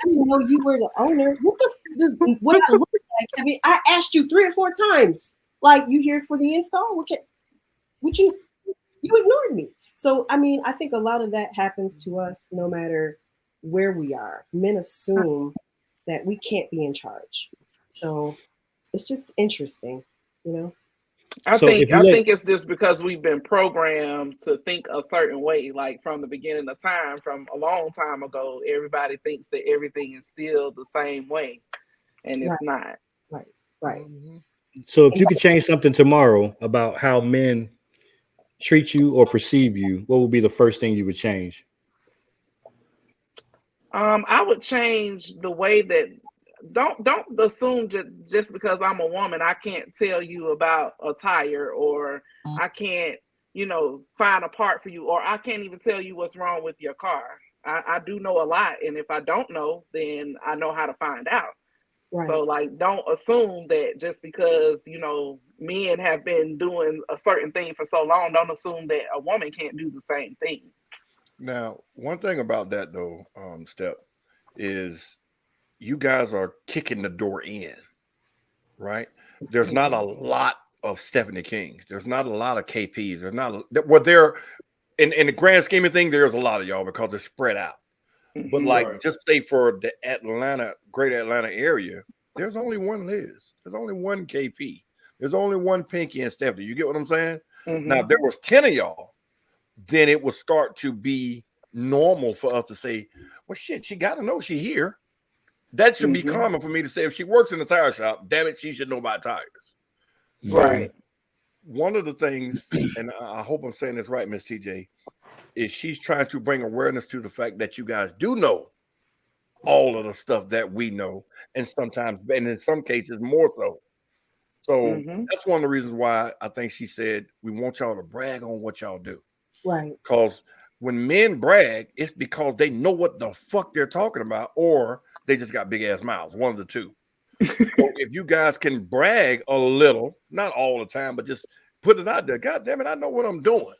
didn't know you were the owner. What I look like? I mean, I asked you 3 or 4 times. Like, you here for the install? You ignored me. So, I mean, I think a lot of that happens to us no matter where we are. Men assume that we can't be in charge. So it's just interesting, I think it's just because we've been programmed to think a certain way, like from the beginning of time, from a long time ago. Everybody thinks that everything is still the same way, and it's not. Right. So if you could change something tomorrow about how men treat you or perceive you, what would be the first thing you would change? I would change the way that don't assume just because I'm a woman I can't tell you about a tire, or I can't find a part for you, or I can't even tell you what's wrong with your car. I do know a lot, and if I don't know, then I know how to find out. Right. So don't assume that just because men have been doing a certain thing for so long, don't assume that a woman can't do the same thing. Now, one thing about that though, Step, is you guys are kicking the door in, right? There's not a lot of Stephanie Kings. There's not a lot of KPs. There's not there in the grand scheme of things. There's a lot of y'all because they're spread out. But just say for the greater Atlanta area, there's only one Liz. There's only one KP. There's only one Pinky and Stephanie. You get what I'm saying? Now, if there was 10 of y'all, then it would start to be normal for us to say, well, shit, she got to know she here. That should be common for me to say, if she works in the tire shop, damn it, she should know about tires. Right. One of the things, and I hope I'm saying this right, Miss TJ, is she's trying to bring awareness to the fact that you guys do know all of the stuff that we know, and sometimes, and in some cases, more so. So that's one of the reasons why I think she said, we want y'all to brag on what y'all do. Right. Because when men brag, it's because they know what the fuck they're talking about, or they just got big ass mouths, one of the two. So if you guys can brag a little, not all the time, but just put it out there. God damn it, I know what I'm doing.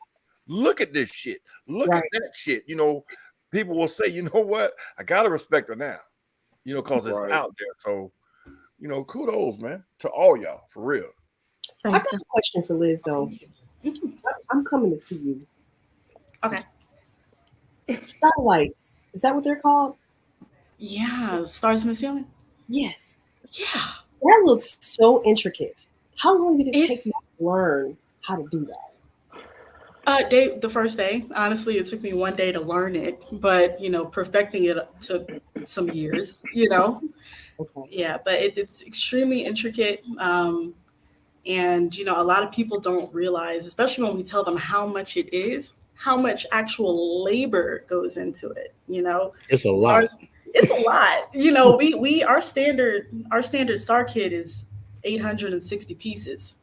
Look at this shit. Look at that shit. People will say, you know what? I gotta respect her now. Because it's out there. So, kudos, man, to all y'all, for real. I got a question for Liz, though. I'm coming to see you. Okay. Starlights. Is that what they're called? Yeah, stars in the ceiling. Yes. Yeah. That looks so intricate. How long did it take you to learn how to do that? The first day. Honestly, it took me one day to learn it, but perfecting it took some years. Okay. Yeah, but it's extremely intricate. And a lot of people don't realize, especially when we tell them how much it is, how much actual labor goes into it. It's a As far lot. as- it's a lot. We our standard star kit is 860 pieces.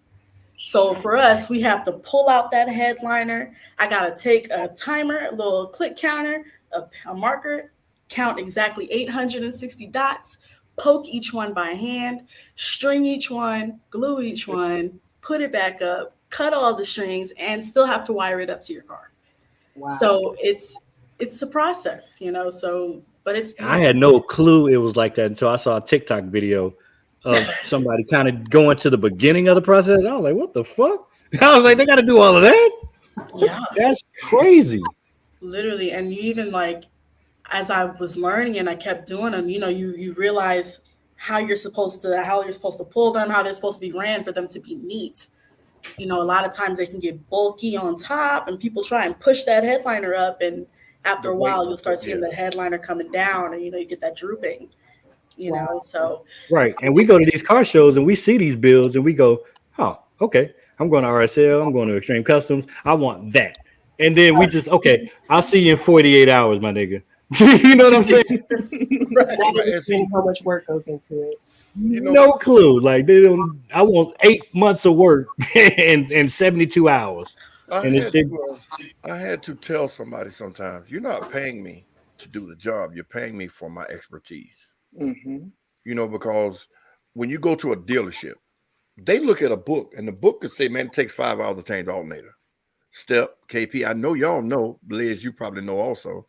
So for us, we have to pull out that headliner. I gotta take a timer, a little click counter, a marker, count exactly 860 dots, poke each one by hand, string each one, glue each one, put it back up, cut all the strings, and still have to wire it up to your car. Wow. So it's a process, So, but it's I had no clue it was like that until I saw a TikTok video of somebody kind of going to the beginning of the process. I was like, what the fuck? I was like, they got to do all of that? Yeah, That's crazy. literally. And you even as I was learning and I kept doing them, you realize how you're supposed to pull them, how they're supposed to be ran for them to be neat. A lot of times they can get bulky on top and people try and push that headliner up, and after a while you'll start seeing the headliner coming down, and you get that drooping. So right. And we go to these car shows and we see these builds and we go, oh, okay, I'm going to RSL, I'm going to Extreme Customs, I want that. And then we just, okay, I'll see you in 48 hours, my nigga. You know what I'm saying? That explains how much work goes into it. No clue. Like they don't. I want 8 months of work and 72 hours. I had to tell somebody sometimes, you're not paying me to do the job. You're paying me for my expertise. Mm-hmm. Because when you go to a dealership, they look at a book, and the book could say, man, it takes 5 hours to change the alternator. Step, KP, I know y'all know, Liz, you probably know also.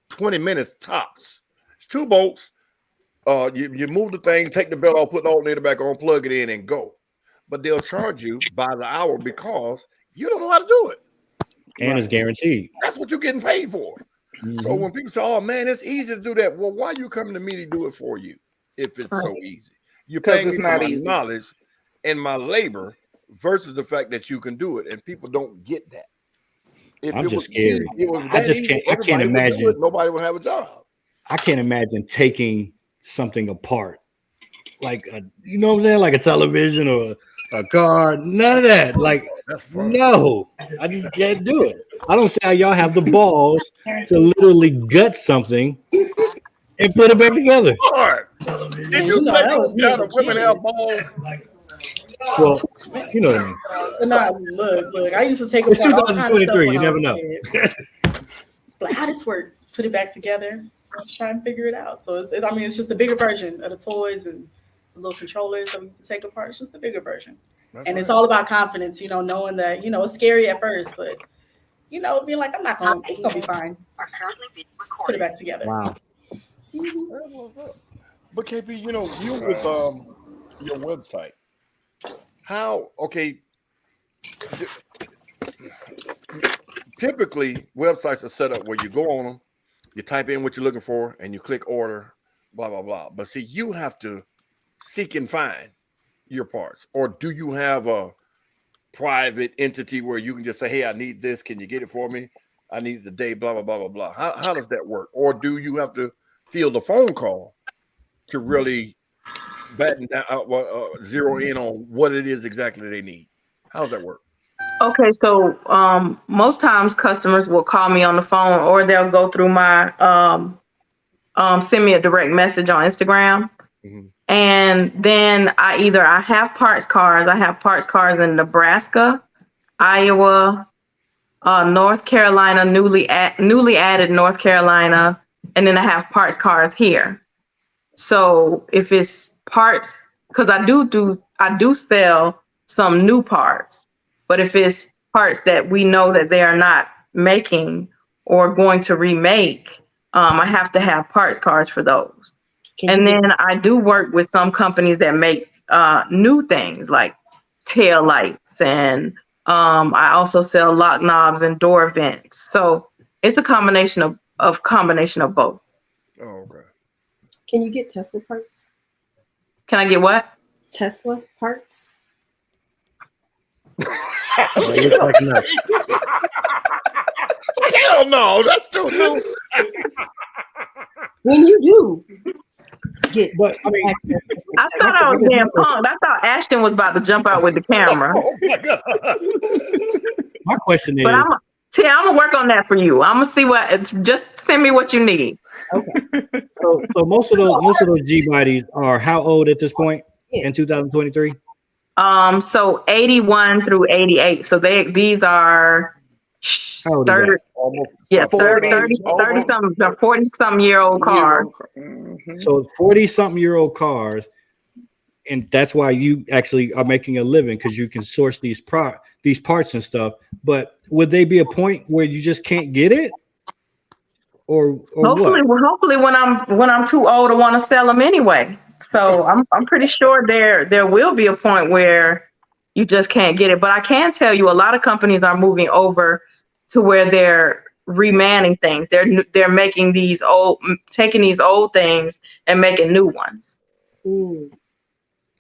20 minutes tops. It's 2 bolts. You move the thing, take the belt off, put the alternator back on, plug it in, and go. But they'll charge you by the hour because you don't know how to do it. And it's guaranteed. That's what you're getting paid for. So when people say, oh, man, it's easy to do that. Well, why are you coming to me to do it for you if it's so easy? You're paying me for my knowledge and my labor versus the fact that you can do it. And people don't get that. If I'm it just was scared. easy, I can't imagine. Nobody would have a job. I can't imagine taking something apart. Like, you know what I'm saying? Like a television or a car. None of that. Like, no, I just can't do it. I don't see how y'all have the balls to literally gut something and put it back together. Did you think it was down to women have balls? Well, you know what I mean. No, look. I used to take It's apart all kinds of stuff 2023. when You I never was a know. kid. Like, how this work? Put it back together. Let's try and figure it out. So it's just a bigger version of the toys and the little controllers that we used to take apart. It's just a bigger version. It's all about confidence, knowing that, it's scary at first, but being like, it's gonna be fine. Let's put it back together. Wow. But KP, you with your website, typically websites are set up where you go on them, you type in what you're looking for, and you click order, blah, blah, blah. But see, you have to seek and find your parts. Or do you have a private entity where you can just say, hey, I need this. Can you get it for me? I need it today, blah, blah, blah, blah, blah. How does that work? Or do you have to field a phone call to really batten down, zero in on what it is exactly they need? How does that work? Okay, so most times customers will call me on the phone, or they'll go through my send me a direct message on Instagram. Mm-hmm. And then I have parts cars. I have parts cars in Nebraska, Iowa, North Carolina, newly added North Carolina, and then I have parts cars here. So if it's parts, because I do sell some new parts, but if it's parts that we know that they are not making or going to remake, I have to have parts cars for those. And then I do work with some companies that make new things like tail lights, and I also sell lock knobs and door vents. So it's a combination of both. Oh, okay. Can you get Tesla parts? Can I get what? Tesla parts? looks like no. Hell no, that's too new. When you do get But I mean, access to I thought I was being punked. I thought Ashton was about to jump out with the camera. Oh my God. my question is, But I'm gonna work on that for you. I'm gonna see just send me what you need. so most of those G bodies are how old at this point in 2023? So 81 through 88. So these are How old is 30, Almost yeah, 30 over. something, 40 something year old car. So 40-something-year-old cars, and that's why you actually are making a living, because you can source these parts and stuff. But would they be a point where you just can't get it, or Hopefully, what? hopefully when I'm too old to want to sell them anyway. So I'm pretty sure there will be a point where you just can't get it. But I can tell you, a lot of companies are moving over to where they're remanning things. They're making taking these old things and making new ones.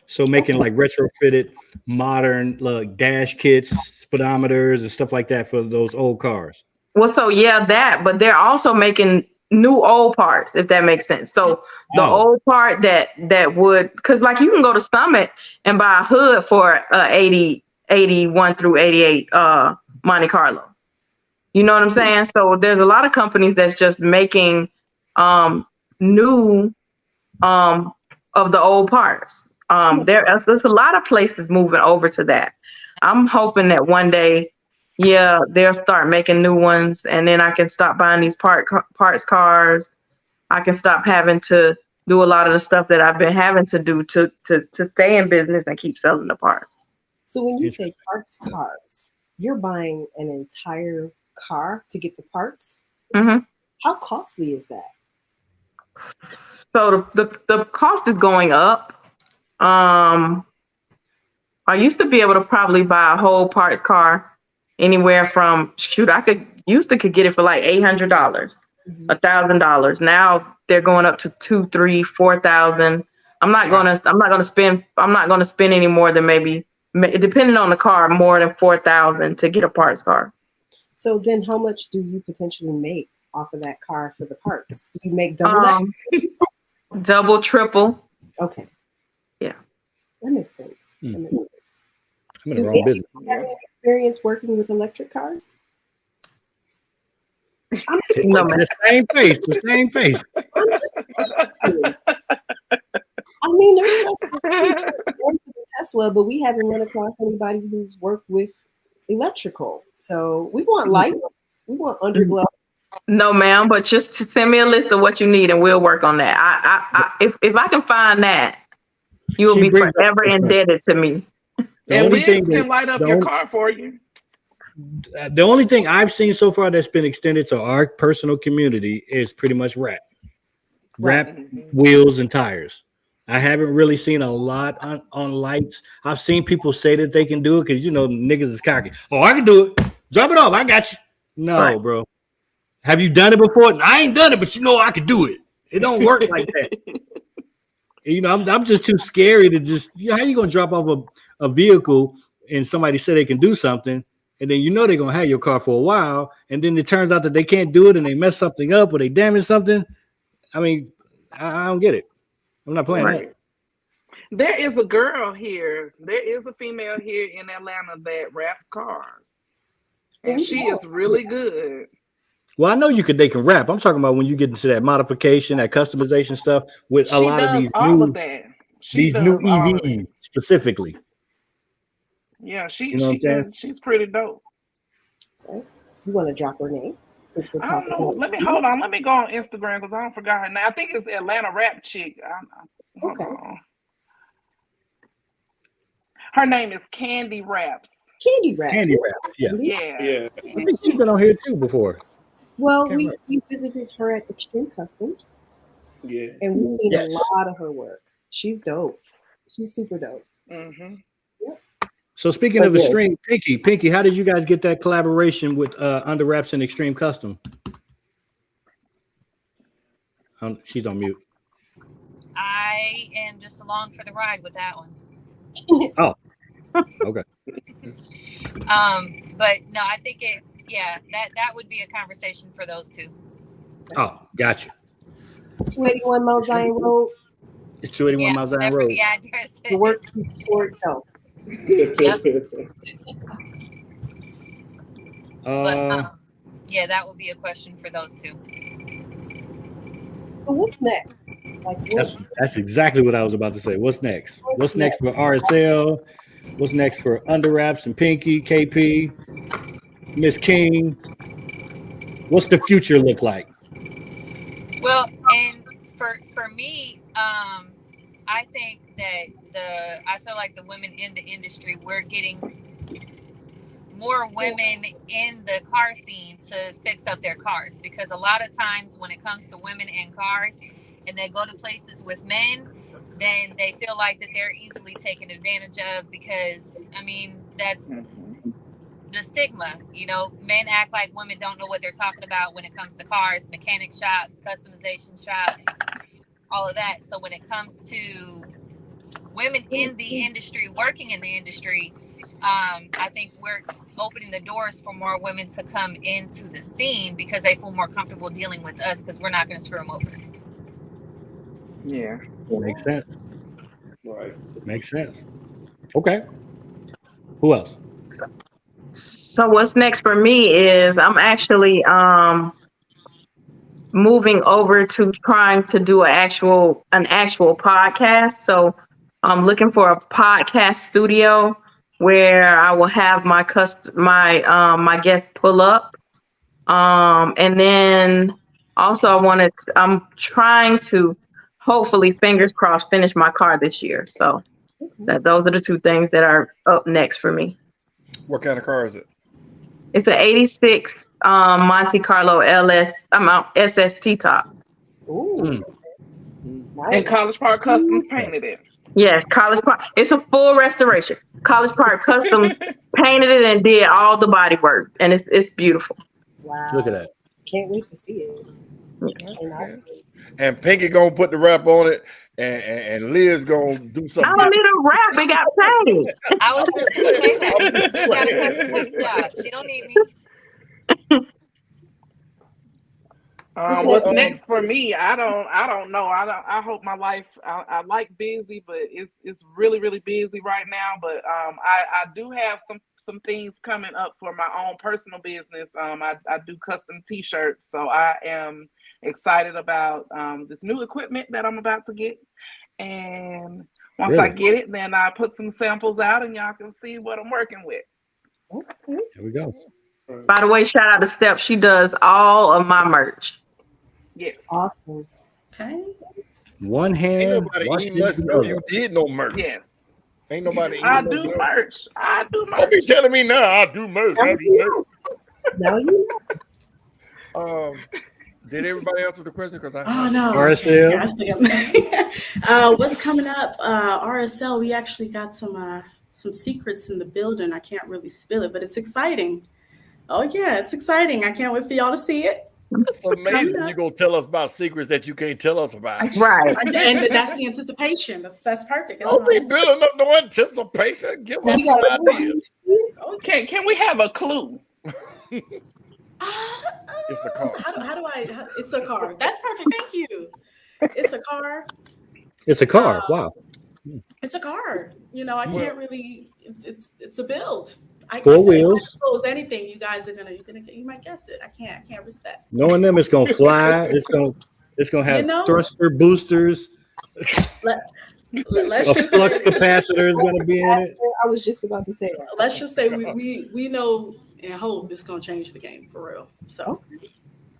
So making like retrofitted modern dash kits, speedometers, and stuff like that for those old cars. Well, so yeah, but they're also making new old parts, if that makes sense. So the old part that would, because like you can go to Summit and buy a hood for 81 through 88 Monte Carlo. You know what I'm saying? So there's a lot of companies that's just making new of the old parts. There's a lot of places moving over to that. I'm hoping that one day, they'll start making new ones, and then I can stop buying these parts cars. I can stop having to do a lot of the stuff that I've been having to do to stay in business and keep selling the parts. So when you say parts cars, you're buying an entire car to get the parts. Mm-hmm. How costly is that? So the cost is going up. I used to be able to probably buy a whole parts car anywhere from I could get it for like $800, $1,000. Now they're going up to $2,000, $3,000, $4,000. I'm not gonna spend any more than maybe, depending on the car, more than $4,000 to get a parts car. So then how much do you potentially make off of that car for the parts? Do you make double that? Double, triple. Okay. Yeah. That makes sense. That makes sense. I'm in the wrong business. Do you have any experience working with electric cars? The same face. I mean, there's stuff into the Tesla, but we haven't run across anybody who's worked with electrical. So we want lights. We want underglow. No, ma'am, but just to send me a list of what you need and we'll work on that. If I can find that, you will be forever indebted to me. And Liz can light up your car for you. The only thing I've seen so far that's been extended to our personal community is pretty much wrap wheels and tires. I haven't really seen a lot on lights. I've seen people say that they can do it because, niggas is cocky. Oh, I can do it. Drop it off. I got you. No, bro. Have you done it before? I ain't done it, but I can do it. It don't work like that. I'm just too scary to just, how you going to drop off a vehicle and somebody say they can do something, and then they're going to have your car for a while, and then it turns out that they can't do it and they mess something up or they damage something. I mean, I don't get it. I'm not playing that. There is a girl here. There is a female here in Atlanta that wraps cars. And she is really good. Well, I know they can rap. I'm talking about when you get into that modification, that customization stuff with a lot of these new EVs specifically. Yeah, she's pretty dope. Okay. You want to drop her name? Since we're talking hold on. Let me go on Instagram because I don't forgot her name. I think it's Atlanta Rap Chick. Okay. Her name is Candy Raps. Candy Raps. Yeah. I think she's been on here too before. Well, we visited her at Extreme Customs. Yeah. And we've seen a lot of her work. She's dope. She's super dope. Mm-hmm. Yep. So speaking of Extreme, Pinky, how did you guys get that collaboration with Under Wraps and Extreme Custom? She's on mute. I am just along for the ride with that one. Oh, okay. But no, I think that would be a conversation for those two. Oh, gotcha. 281 Mount Zion Road. It's 281 Mount Zion Road. The address. The work speaks for itself. Yep. Uh, Yeah, that would be a question for those two. So what's next? Like that's exactly what I was about to say. What's next? What's next for RSL? What's next for Under Wraps and Pinky, KP, Miss King? What's the future look like? Well, and for me, I think that I feel like the women in the industry, we're getting more women in the car scene to fix up their cars, because a lot of times when it comes to women and cars and they go to places with men, then they feel like that they're easily taken advantage of, because I mean that's the stigma, you know. Men act like women don't know what they're talking about when it comes to cars, mechanic shops, customization shops, all of that. So when it comes to women in the industry, working in the industry, I think we're opening the doors for more women to come into the scene because they feel more comfortable dealing with us, because we're not going to screw them over. Yeah. Makes sense. Right. Makes sense. Okay. Who else? So what's next for me is I'm actually moving over to trying to do an actual podcast. So I'm looking for a podcast studio where I will have my guests pull up. And then also I'm trying to, hopefully, fingers crossed, finish my car this year. So those are the two things that are up next for me. What kind of car is it? It's an 86 Monte Carlo SST top. Ooh. Nice. And College Park Customs painted it. Yes, College Park. It's a full restoration. College Park Customs painted it and did all the body work, and it's beautiful. Wow. Look at that. Can't wait to see it. Yeah. And Pinky gonna put the wrap on it, and Liz gonna do something. I don't need a wrap. It got painted. I was just going to say that. She got a custom paint job. She don't need me. What's next for me? I don't know. I hope my life. I like busy, but it's really really busy right now. But I do have some things coming up for my own personal business. I do custom T-shirts, so I am excited about this new equipment that I'm about to get. And once I get it, then I put some samples out, and y'all can see what I'm working with. Okay. Here we go. By the way, shout out to Steph. She does all of my merch. Yes. Awesome. Okay. One hand. Ain't nobody even must know you did no merch. Yes. Ain't nobody. I do merch. Don't be telling me now. I do merch. I do merch. Now you know. Did everybody answer the question? Oh no. RSL. What's coming up? RSL. We actually got some secrets in the building. I can't really spill it, but it's exciting. Oh yeah, it's exciting. I can't wait for y'all to see it. It's amazing you're gonna tell us about secrets that you can't tell us about. Right. And that's the anticipation. That's perfect. Don't be building up no anticipation. Give us some ideas. Can we have a clue? It's a car. How do I? It's a car. That's perfect. Thank you. It's a car. It's a car. Wow. It's a car. You know, I can't really. It's a build. Four wheels. Suppose anything. You guys are you might guess it. I can't risk that. Knowing them, it's gonna fly. It's gonna have thruster boosters. Let's a just flux capacitor is gonna be in it. I was just about to say that. Let's just say we know and hope it's gonna change the game for real. So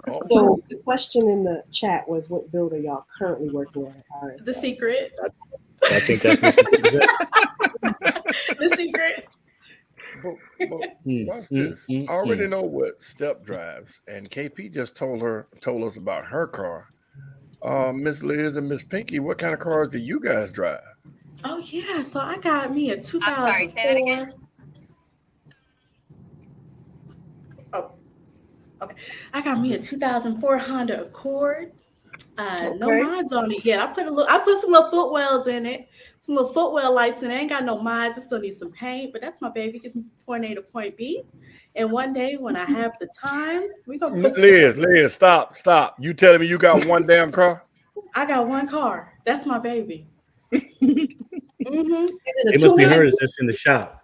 the question in the chat was, what build are y'all currently working on at RSL? The secret. I think that's what she said. The secret. Watch this. I already know what Step drives, and KP just told us about her car. Miss Liz and Miss Pinky, what kind of cars do you guys drive? Oh yeah, so I got me a 2004. I'm sorry, say that again. Oh, okay. I got me a 2004 Honda Accord. No mods on it. Yeah, I put some little footwells in it, some little footwell lights in it. I ain't got no mods. I still need some paint, but that's my baby. Gets me from point A to point B. And one day when I have the time, we gonna put Liz, stop. You telling me you got one damn car? I got one car. That's my baby. It must be hers that's in the shop.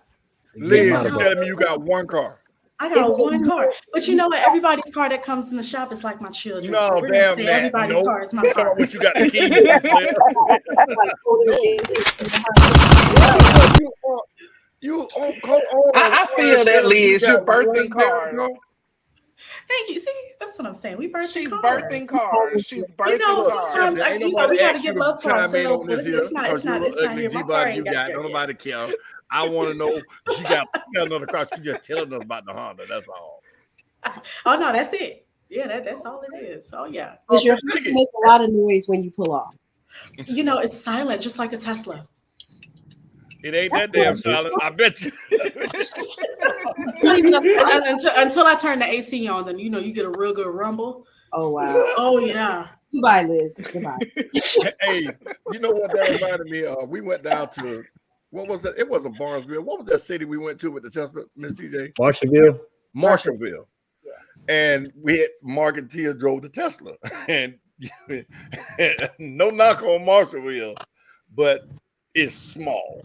Liz, you telling me you got one car? I got one car. But you know what? Everybody's car that comes in the shop is like my children. No, so we're damn say that. everybody's car is my car. What you got the key? I feel that, Liz. You're birthing cars. Thank you. See, that's what I'm saying. We birthing She's cars. birthing cars. She's birthing cars. Sometimes we gotta give love to ourselves, but it's not here. My car ain't got there nobody care. I want to know she got another car. She just telling us about the Honda. That's all. Oh no, that's it. Yeah, that's all it is. Oh yeah. Does your car make a lot of noise when you pull off? You know, it's silent, just like a Tesla. It ain't that damn silent. I bet you. Until I turn the AC on, then you get a real good rumble. Oh wow. Oh yeah. Goodbye, Liz. Goodbye. Hey, you know what that reminded me of? We went down to what was it? It wasn't Barnesville. What was that city we went to with the Tesla, Miss CJ? Marshallville. And we had Mark and Tia drove the Tesla. And no knock on Marshallville, but it's small.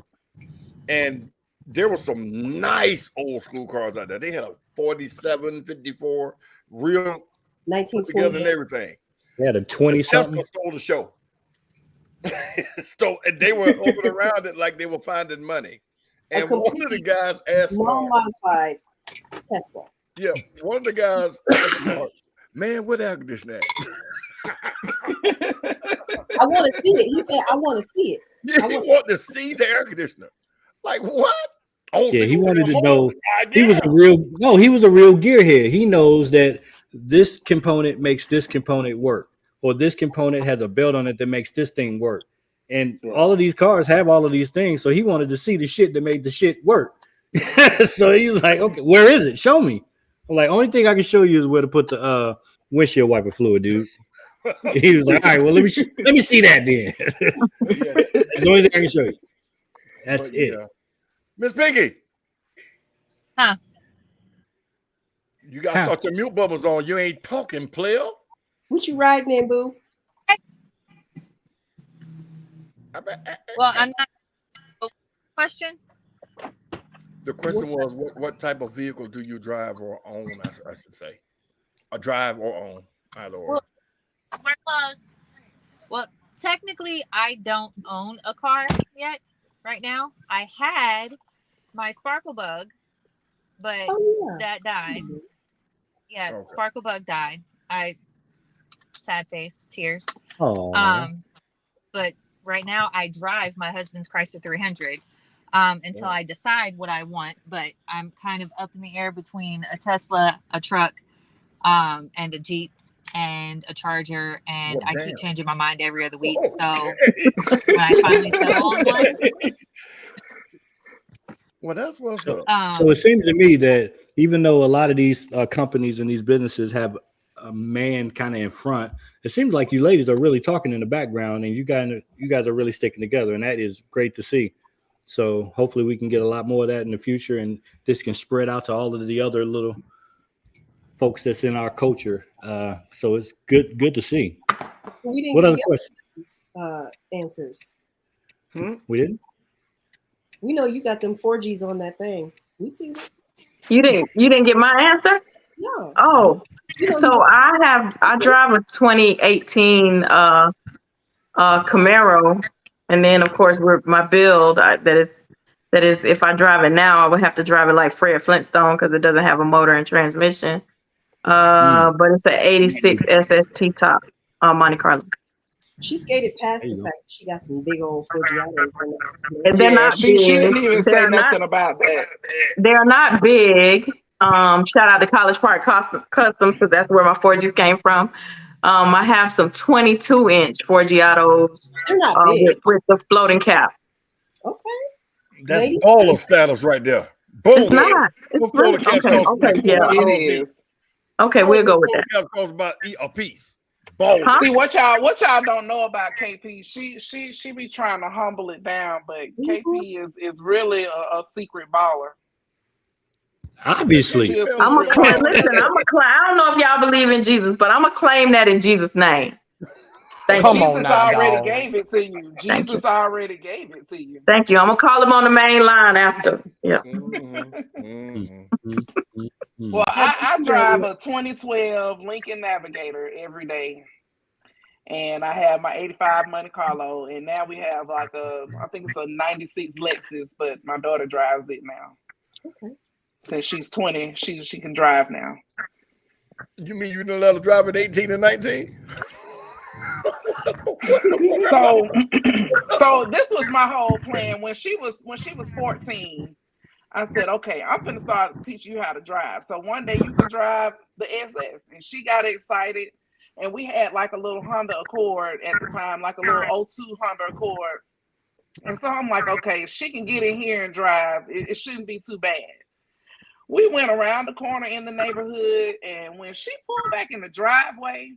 And there were some nice old school cars out there. They had a 47, 54, real 1920 and everything. They had a 20 something. Tesla stole the show. And they were hovering around it like they were finding money. And one of the guys asked modified Tesla. Yeah, one of the guys asked Mark, man, what air conditioner at? I want to see it. He said, I want to see it. Yeah, he wanted to see the air conditioner. Like what? Yeah, he wanted to know. He was a real gearhead. He knows that this component makes this component work, or this component has a belt on it that makes this thing work. And all of these cars have all of these things. So he wanted to see the shit that made the shit work. So he was like, okay, where is it? Show me. I'm like, only thing I can show you is where to put the windshield wiper fluid, dude. He was like, all right, well, let me see that then. That's the only thing I can show you. That's it. Miss Pinky. Huh? You got thought your mute bubbles on. You ain't talking, player. What you riding in, boo? Well, I'm not. Question? The question was, what type of vehicle do you drive or own, I should say. Or drive or own, either or. Well, we're closed. Well, technically, I don't own a car yet. Right now, I had my Sparkle Bug, but that died. Yeah, okay. Sparkle Bug died. Sad face, tears. But right now, I drive my husband's Chrysler 300 until I decide what I want. But I'm kind of up in the air between a Tesla, a truck, and a Jeep, and a Charger, and I keep changing my mind every other week. So when I finally settle on one. Well, that's what's up. So it seems to me that even though a lot of these companies and these businesses have a man kind of in front, it seems like you ladies are really talking in the background, and you guys are really sticking together, and that is great to see. So hopefully we can get a lot more of that in the future, and this can spread out to all of the other little folks that's in our culture. So it's good to see. We didn't what other questions? Answers. We didn't. We know you got them 4Gs on that thing. We see that. You didn't get my answer? No. Oh, so I drive a 2018 Camaro, and then of course my build that is if I drive it now, I would have to drive it like Fred Flintstone because it doesn't have a motor and transmission. But it's an 86 SST top Monte Carlo. She skated past the fact that she got some big old 4G. And they're not big. She didn't even say nothing about that. They're not big. Shout out to College Park Customs because that's where my 4Gs came from. I have some 22-inch 4G autos. They're not big. With the floating cap. Okay. That's all of status right there. Boom. It's not. It's really, okay, yeah. It is. Okay, we'll go with that. Costs about a piece. Huh? See what y'all don't know about KP. She be trying to humble it down, but KP is really a secret baller. Obviously. I'm a claim. Listen, I don't know if y'all believe in Jesus, but I'm gonna claim that in Jesus' name. Thank you. Jesus already gave it to you. Jesus already gave it to you. Thank you. I'm gonna call him on the main line after. Yeah. Well, I drive a 2012 Lincoln Navigator every day, and I have my 85 Monte Carlo, and now we have I think it's a 96 Lexus, but my daughter drives it now. Okay. Since she's 20, she can drive now. You mean you're not allowed to drive at 18 and 19? So this was my whole plan. When she was 14, I said, okay, I'm finna start teaching you how to drive. So one day you can drive the SS. And she got excited. And we had like a little Honda Accord at the time, like a little 02 Honda Accord. And so I'm like, okay, she can get in here and drive. It shouldn't be too bad. We went around the corner in the neighborhood, and when she pulled back in the driveway,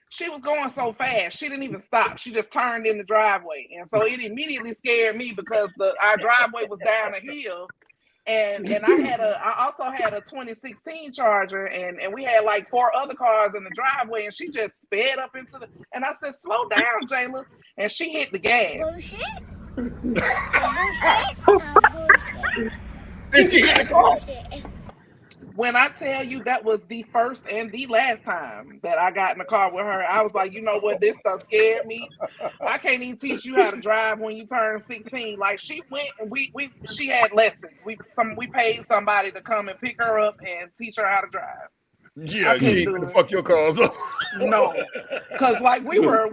she was going so fast, she didn't even stop. She just turned in the driveway. And so it immediately scared me because our driveway was down a hill. And I also had a 2016 Charger, and we had like 4 other cars in the driveway, and she just sped up and I said, slow down, Jayla. And she hit the gas. Bullshit. When I tell you that was the first and the last time that I got in the car with her, I was like, you know what, this stuff scared me. I can't even teach you how to drive when you turn 16. Like she went and she had lessons. We paid somebody to come and pick her up and teach her how to drive. Yeah, she ain't gonna fuck your cars up. No, because like we were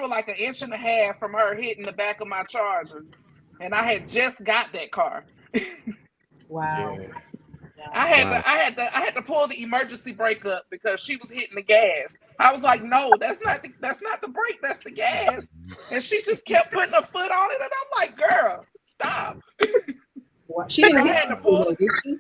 like an inch and a half from her hitting the back of my Charger, and I had just got that car. Wow. Yeah. I had to pull the emergency brake up because she was hitting the gas. I was like, no, that's not the brake, that's the gas. And she just kept putting her foot on it, and I'm like, girl, stop. She didn't hit anything, did she?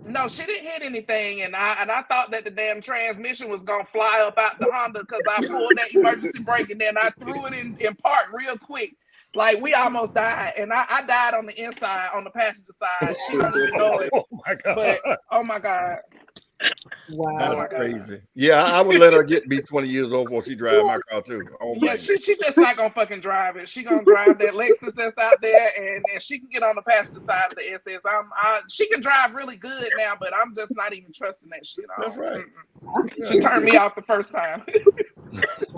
No, she didn't hit anything, and I thought that the damn transmission was gonna fly up out the Honda because I pulled that emergency brake and then I threw it in park real quick. Like we almost died, and I died on the inside, on the passenger side. She didn't even know it. Oh my god! But oh my god! Wow, that's crazy. Yeah, I would let her be 20 years old before she drive my car too. Yeah, she just not gonna fucking drive it. She gonna drive that Lexus that's out there, and she can get on the passenger side of the SS. She can drive really good now, but I'm just not even trusting that shit. That's right. She turned me off the first time.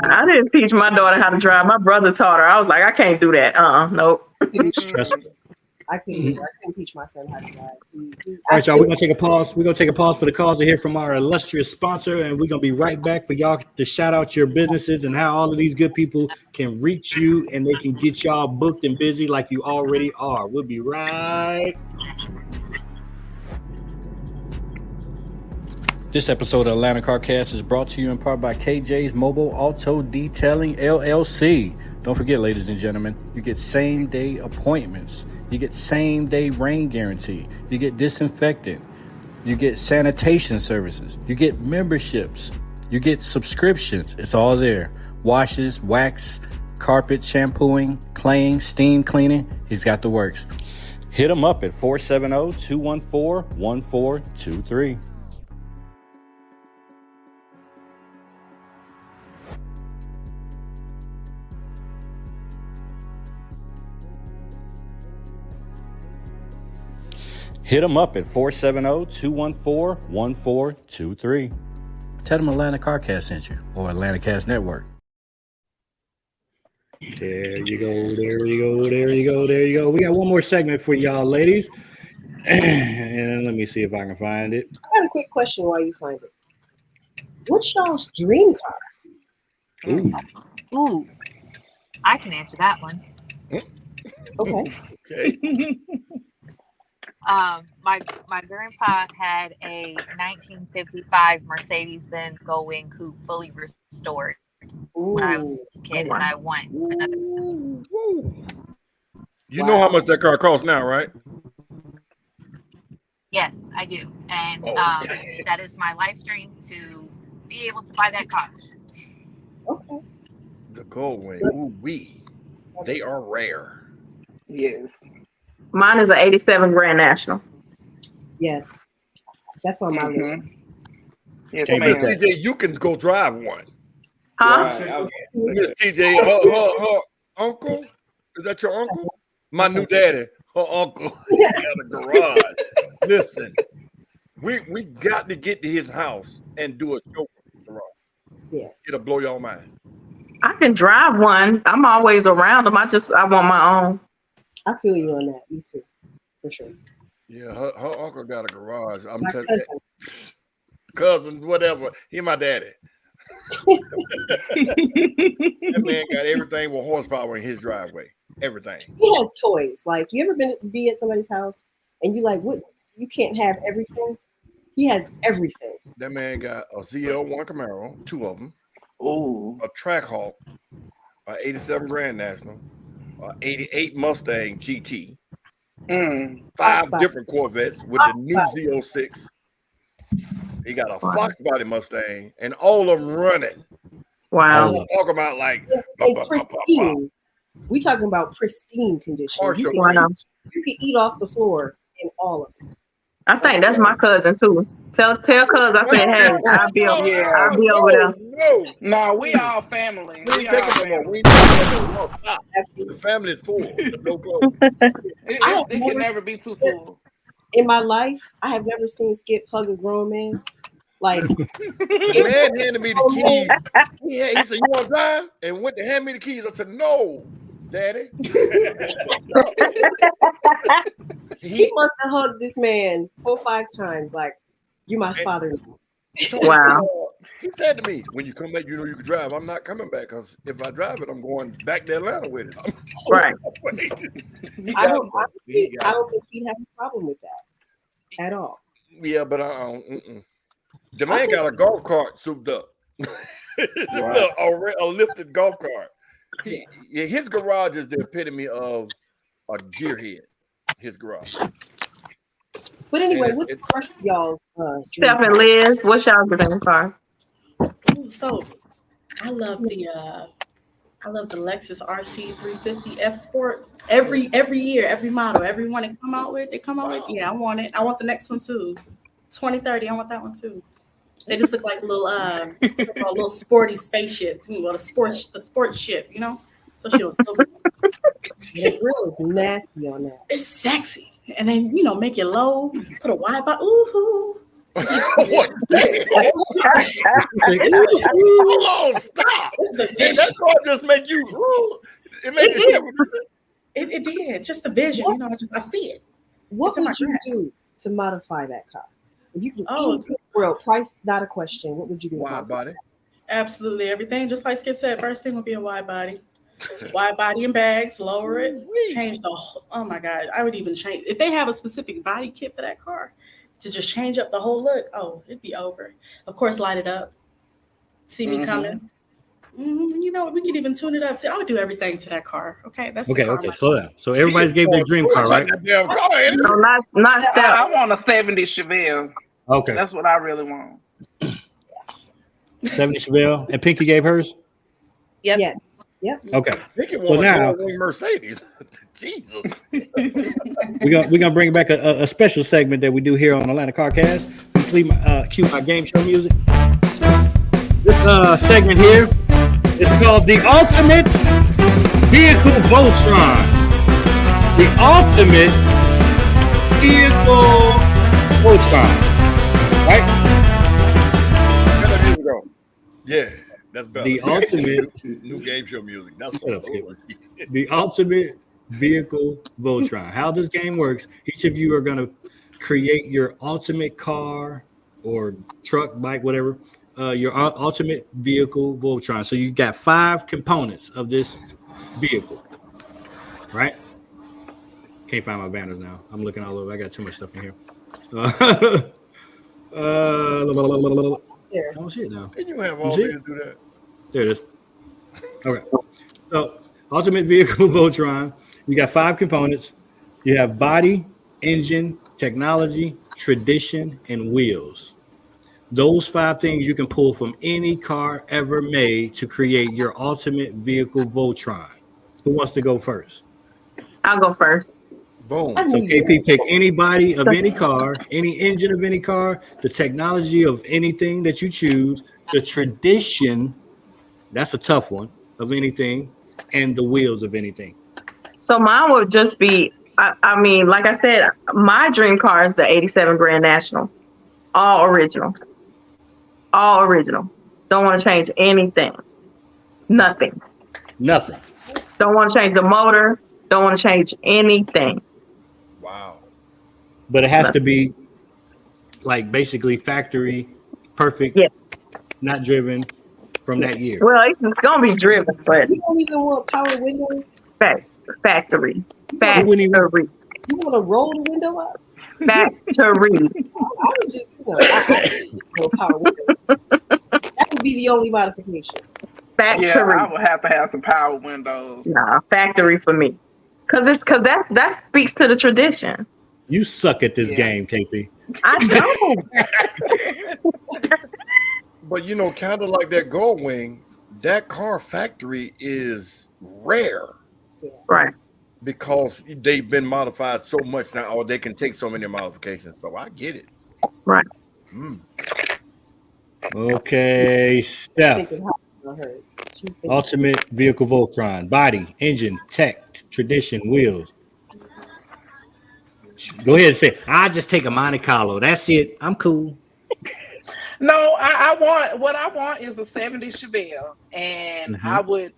I didn't teach my daughter how to drive. My brother taught her. I was like, I can't do that. Nope. I couldn't teach my son how to drive. All right, y'all, we're gonna take a pause. We're gonna take a pause for the calls to hear from our illustrious sponsor, and we're gonna be right back for y'all to shout out your businesses and how all of these good people can reach you and they can get y'all booked and busy like you already are. We'll be right. This episode of Atlanta CarCast is brought to you in part by KJ's Mobile Auto Detailing LLC. Don't forget, ladies and gentlemen, you get same-day appointments. You get same-day rain guarantee. You get disinfectant. You get sanitation services. You get memberships. You get subscriptions. It's all there. Washes, wax, carpet shampooing, claying, steam cleaning. He's got the works. Hit him up at 470-214-1423. Hit them up at 470-214-1423. Tell them Atlanta CarCast sent you, or Atlanta Cast Network. There you go, there you go, there you go, there you go. We got one more segment for y'all, ladies. And let me see if I can find it. I got a quick question while you find it. What's y'all's dream car? Ooh. I can answer that one. Okay. My grandpa had a 1955 Mercedes-Benz Gullwing Coupe, fully restored, when I was a kid, and I want another. You know how much that car costs now, right? Yes, I do, and that is my life dream, to be able to buy that car. Okay. The Goldwing, ooh wee, they are rare. Yes. Mine is an 87 Grand National. Yes. That's on my list. Yes, Can't Miss ma'am. TJ, you can go drive one. Huh? Right. Miss TJ, her uncle, is that your uncle? My new daddy, her uncle, he got a garage. Listen, we got to get to his house and do a show from the garage. Yeah. It'll blow your mind. I can drive one. I'm always around them. I want my own. I feel you on that. Me too. For sure. Yeah, her uncle got a garage. I'm My telling cousin. cousin, whatever. He my daddy. That man got everything with horsepower in his driveway. Everything. He has toys. Like, you ever be at somebody's house and you like, what? You can't have everything. He has everything. That man got a ZL1 Camaro, 2 of them, Ooh. a Trackhawk, a 87 Grand National, a 88 Mustang GT, 5 Fox different Corvettes with Fox the new body. Z06. He got a Fox body Mustang, and all of them running. Wow. I'm talking about like And pristine. We talking about pristine condition. partial. Wow. You can eat off the floor in all of it. I think that's my cousin too. Tell cuz I said, hey, I'll be over there. No, No, we all family. we We ain't all taking no more. family. We ain't taking no more. No, stop. Absolutely. The family is full. No clothes. I have It can never be too full. In my life, I have never seen Skip hug a grown man. Like, The man handed me the keys. He said, "You want to drive?" And went to hand me the keys. I said, "No, Daddy." he must have hugged this man 4 or 5 times. Like, you my father. Wow. He said to me, "When you come back, you know you can drive. I'm not coming back because if I drive it, I'm going back to Atlanta with it." Right. I don't think he'd have a problem with that at all. Yeah, but I don't. The man got a golf cart souped up. a lifted golf cart. His garage is the epitome of a gearhead. His garage. But anyway, what's the rest of y'all's Steph and Liz, what's y'all dream car? Ooh, so I love the Lexus RC 350 F Sport. Every year, every model, every one they come out with. Yeah, I want it. I want the next one too. 2030, I want that one too. They just look like a little sporty spaceship. Well, a sports ship, you know. Especially on silver. The grill is nasty on that. It's sexy, and then make it low, put a wide body. Ooh. What? Hold on, stop. That car just make you. It made It did. Just the vision, I see it. What would you do to modify that car? If you can real price, not a question. What would you do? Wide body. Absolutely everything. Just like Skip said, first thing would be a wide body. Wide body and bags, lower it, change the whole, oh my God. I would even change if they have a specific body kit for that car to just change up the whole look. Oh, it'd be over. Of course, light it up. See me coming. We could even tune it up too. I would do everything to that car. Okay, that's okay. Slow down. So everybody's gave their dream car, right? No, not Steph. I want a 70 Chevelle. Okay, That's what I really want. 70 Chevelle, and Pinky gave hers. Yep. Yes. Yep. Okay. Well, now Mercedes. Jesus. we're gonna bring back a special segment that we do here on Atlanta Carcast. Please cue my game show music. This segment here is called the Ultimate Vehicle Voltron. The Ultimate Vehicle Voltron. Right? Yeah, that's better. The ultimate new game show music. That's what the Ultimate Vehicle Voltron. How this game works, each of you are going to create your ultimate car or truck, bike, whatever, your ultimate vehicle Voltron. So you got 5 components of this vehicle, right? Can't find my banners now. I'm looking all over. I got too much stuff in here. There. I don't see it now. Can you have all day to do that? There it is. Okay. So, Ultimate Vehicle Voltron. You got 5 components. You have body, engine, technology, tradition, and wheels. Those 5 things you can pull from any car ever made to create your ultimate vehicle Voltron. Who wants to go first? I'll go first. Boom. So KP, pick any body of any car, any engine of any car, the technology of anything that you choose, the tradition, that's a tough one, of anything, and the wheels of anything. So mine would just be, I mean, like I said, my dream car is the 87 Grand National. All original. All original. Don't want to change anything. Nothing. Nothing. Don't want to change the motor. Don't want to change anything. Wow. But it has to be like basically factory, perfect, Yeah. not driven from that year. Well, it's going to be driven, but You don't even want power windows. factory. You Factory. want to roll the window up? Factory. I was just, I power windows. That would be the only modification. Factory. Yeah, I would have to have some power windows. Nah, factory for me. Cause that speaks to the tradition. You suck at this game, KP. I don't. But you know, kind of like that Goldwing, that car factory is rare. Right. Because they've been modified so much now, or they can take so many modifications. So I get it. Right. Okay, Steph. Ultimate vehicle Voltron. Body, engine, tech, tradition, wheels. Go ahead and say, I'll just take a Monte Carlo. That's it. I'm cool. No, I want is a 70 Chevelle, and I would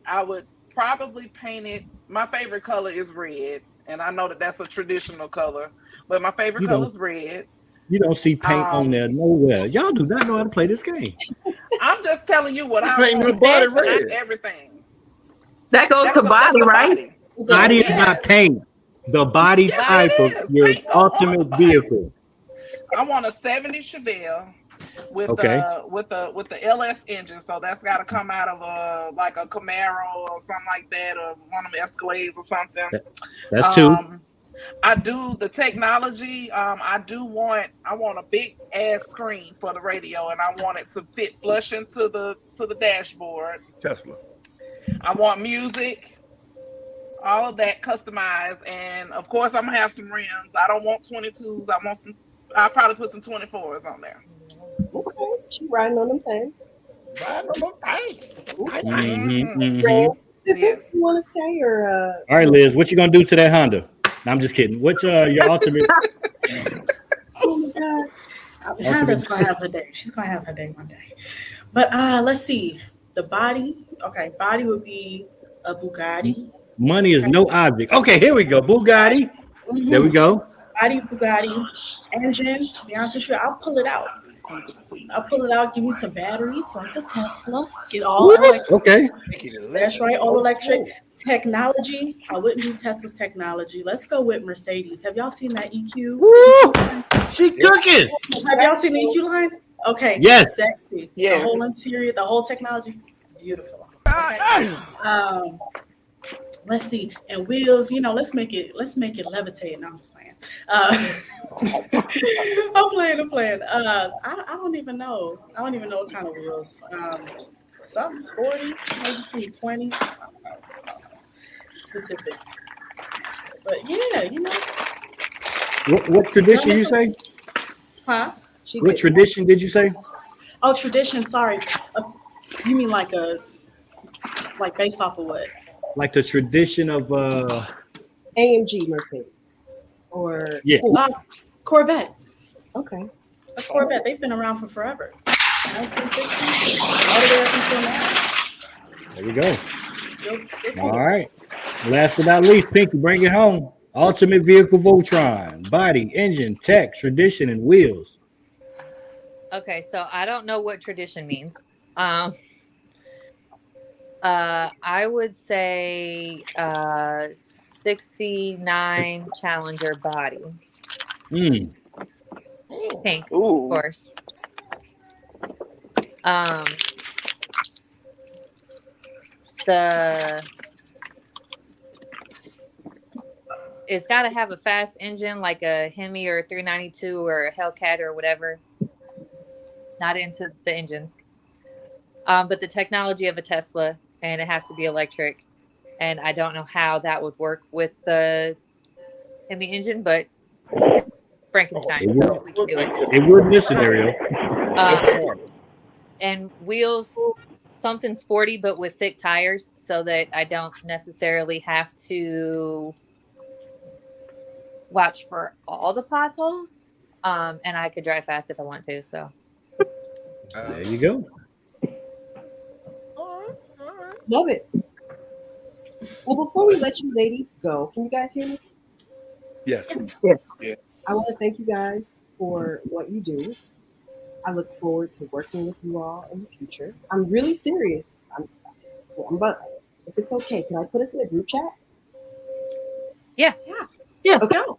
probably paint it. My favorite color is red, and I know that's a traditional color, but my favorite color is red. You don't see paint on there nowhere. Y'all do not know how to play this game. I'm just telling you what I paint want. the body red. Everything. That goes to body, right? Body is not paint. The body type of your ultimate vehicle. I want a 70 Chevelle with the LS engine, so that's got to come out of a Camaro or something like that, or one of them Escalades or something. That's two. I do the technology. I want a big ass screen for the radio, and I want it to fit flush into the dashboard. Tesla. I want music, all of that customized, and of course I'm gonna have some rims. I don't want 22s. I'll probably put some 24s on there. Okay, she riding on them things. Yes. You want to say or? All right, Liz, what you gonna do to that Honda? No, I'm just kidding. What's your ultimate? Oh my God. Honda's gonna have her day. She's gonna have her day one day. But let's see. The body. Okay, body would be a Bugatti. Money is no object. Okay, here we go. Bugatti. Mm-hmm. There we go. Body, Bugatti. Engine, to be honest with you, I'll pull it out. Give me some batteries like a Tesla. Get all electric. Okay. That's right, all electric. Technology. I wouldn't do Tesla's technology. Let's go with Mercedes. Have y'all seen that EQ? Woo! She cooking. Have y'all seen the EQ line? Okay. Yes. Sexy. Yes. The whole interior, the whole technology. Beautiful. Okay. Let's see. And wheels, let's make it levitate. No, I'm just playing. I'm playing. I don't even know. I don't even know what kind of wheels. Something sporty, maybe 20s. Specifics. But yeah, What tradition you say? Huh? What tradition did you say? Oh, tradition. Sorry. You mean like based off of what? Like the tradition of AMG Mercedes or Corvette. Okay. A Corvette. They've been around for forever. 1950s, all the way up until now. There we go. All right. Last but not least, Pinky, bring it home. Ultimate vehicle Voltron. Body, engine, tech, tradition, and wheels. Okay, so I don't know what tradition means. I would say 69 Challenger body. Pink, of course. It's got to have a fast engine like a Hemi or a 392 or a Hellcat or whatever. not into the engines. But the technology of a Tesla, and it has to be electric. And I don't know how that would work with the Hemi engine, but Frankenstein, we can do it. It would in this scenario. And wheels, something sporty, but with thick tires, so that I don't necessarily have to watch for all the potholes. And I could drive fast if I want to. So there you go. Love it. Well, before we let you ladies go, can you guys hear me? Yes. Yeah. I want to thank you guys for what you do. I look forward to working with you all in the future. I'm really serious. But if it's okay, can I put us in a group chat? Yeah. Let's Okay. go.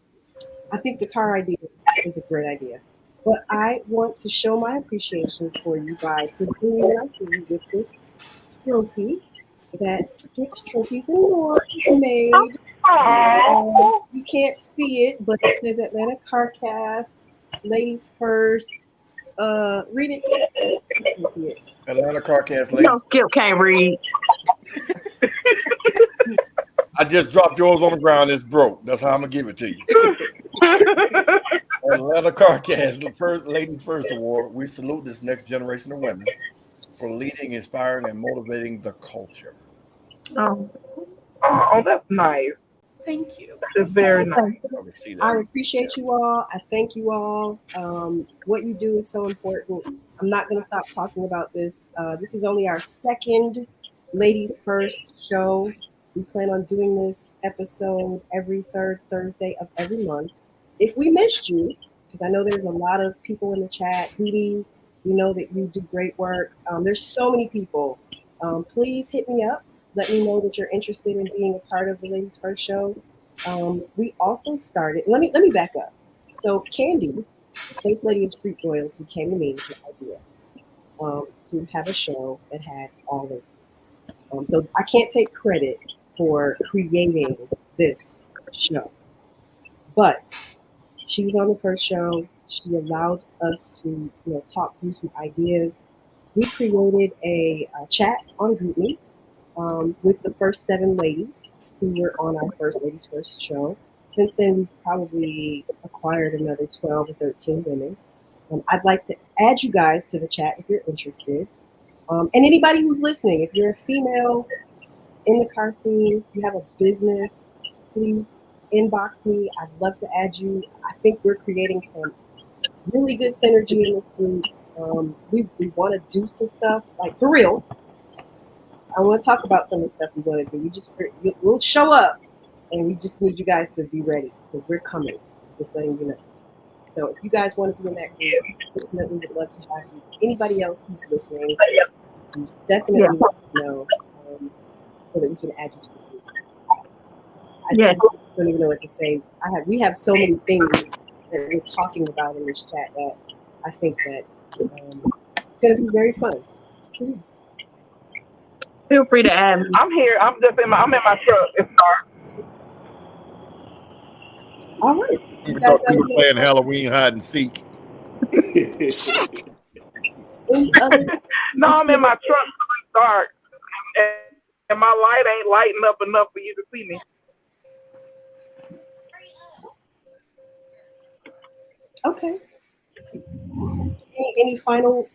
I think the car idea is a great idea. But I want to show my appreciation for you by presenting you with this trophy that Skits Trophies and More is made. You can't see it, but it says Atlanta CarCast, Ladies First. Read it. You can see it. Atlanta CarCast. You know, Skip can't read. I just dropped yours on the ground. It's broke. That's how I'm gonna give it to you. Atlanta CarCast, Ladies First Award. We salute this next generation of women for leading, inspiring, and motivating the culture. Oh, that's nice. Thank you. That's very nice. I appreciate you all. I thank you all. What you do is so important. I'm not going to stop talking about this. This is only our second Ladies First show. We plan on doing this episode every third Thursday of every month. If we missed you, because I know there's a lot of people in the chat, Dee, we know that you do great work. There's so many people. Please hit me up. Let me know that you're interested in being a part of the Ladies First show. We also started, let me back up. So Candy, Face Lady of Street Royalty, came to me with the idea to have a show that had all ladies. So I can't take credit for creating this show, but she was on the first show. She allowed us to talk through some ideas. We created a chat on GroupMe with the first 7 ladies who were on our first Ladies First show. Since then, we've probably acquired another 12 or 13 women. I'd like to add you guys to the chat if you're interested. And anybody who's listening, if you're a female in the car scene, you have a business, please inbox me. I'd love to add you. I think we're creating some really good synergy in this group. We want to do some stuff, like for real. I want to talk about some of the stuff we want to do. We'll show up, and we just need you guys to be ready because we're coming. Just letting you know. So if you guys want to be in that group, definitely would love to have you. Anybody else who's listening, definitely let us know so that we can add you to the group. I just don't even know what to say. We have so many things that we're talking about in this chat that I think that it's going to be very fun. So, Feel free to add me. I'm here. I'm in my truck. It's dark. All right. We thought we were playing Halloween hide and seek. No, I'm in my truck. It's dark, and my light ain't lighting up enough for you to see me. Okay. Any final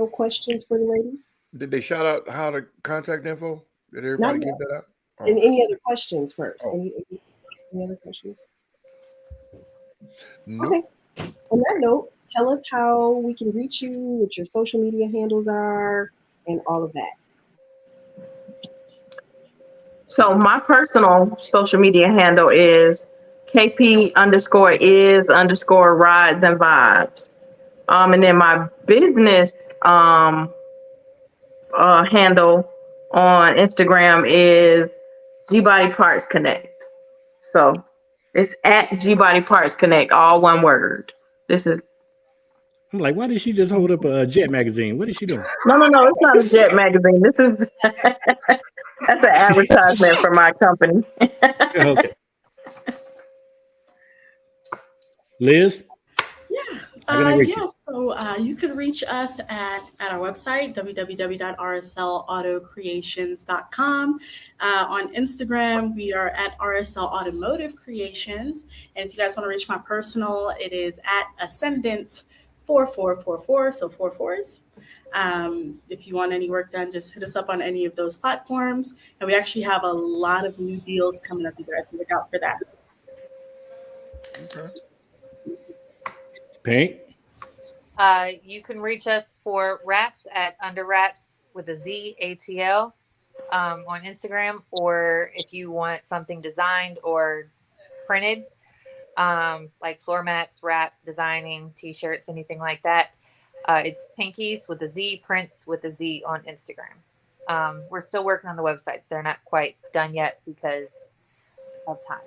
questions for the ladies? Did they shout out how to contact info? Did everybody give that out? Oh. And any other questions first? Oh. Any other questions? Nope. Okay. On that note, tell us how we can reach you, what your social media handles are, and all of that. So my personal social media handle is KP_is_rides and vibes. And then my business handle on Instagram is G-Body Parts Connect. So it's at G-Body Parts Connect, all one word. I'm like, why did she just hold up a Jet magazine? What is she doing? No, it's not a Jet magazine. This is that's an advertisement for my company. Okay. Liz? Yeah. So you can reach us at our website, www.rslautocreations.com. On Instagram, we are at RSL Automotive Creations. And if you guys want to reach my personal, it is at Ascendant4444, so 4 4s. If you want any work done, just hit us up on any of those platforms. And we actually have a lot of new deals coming up. You guys can look out for that. Okay. Paint. You can reach us for wraps at Under Wraps with a Z ATL on Instagram, or if you want something designed or printed, like floor mats, wrap designing, t-shirts, anything like that. It's Pinkies with a Z, Prints with a Z on Instagram. We're still working on the websites. They're not quite done yet because of time.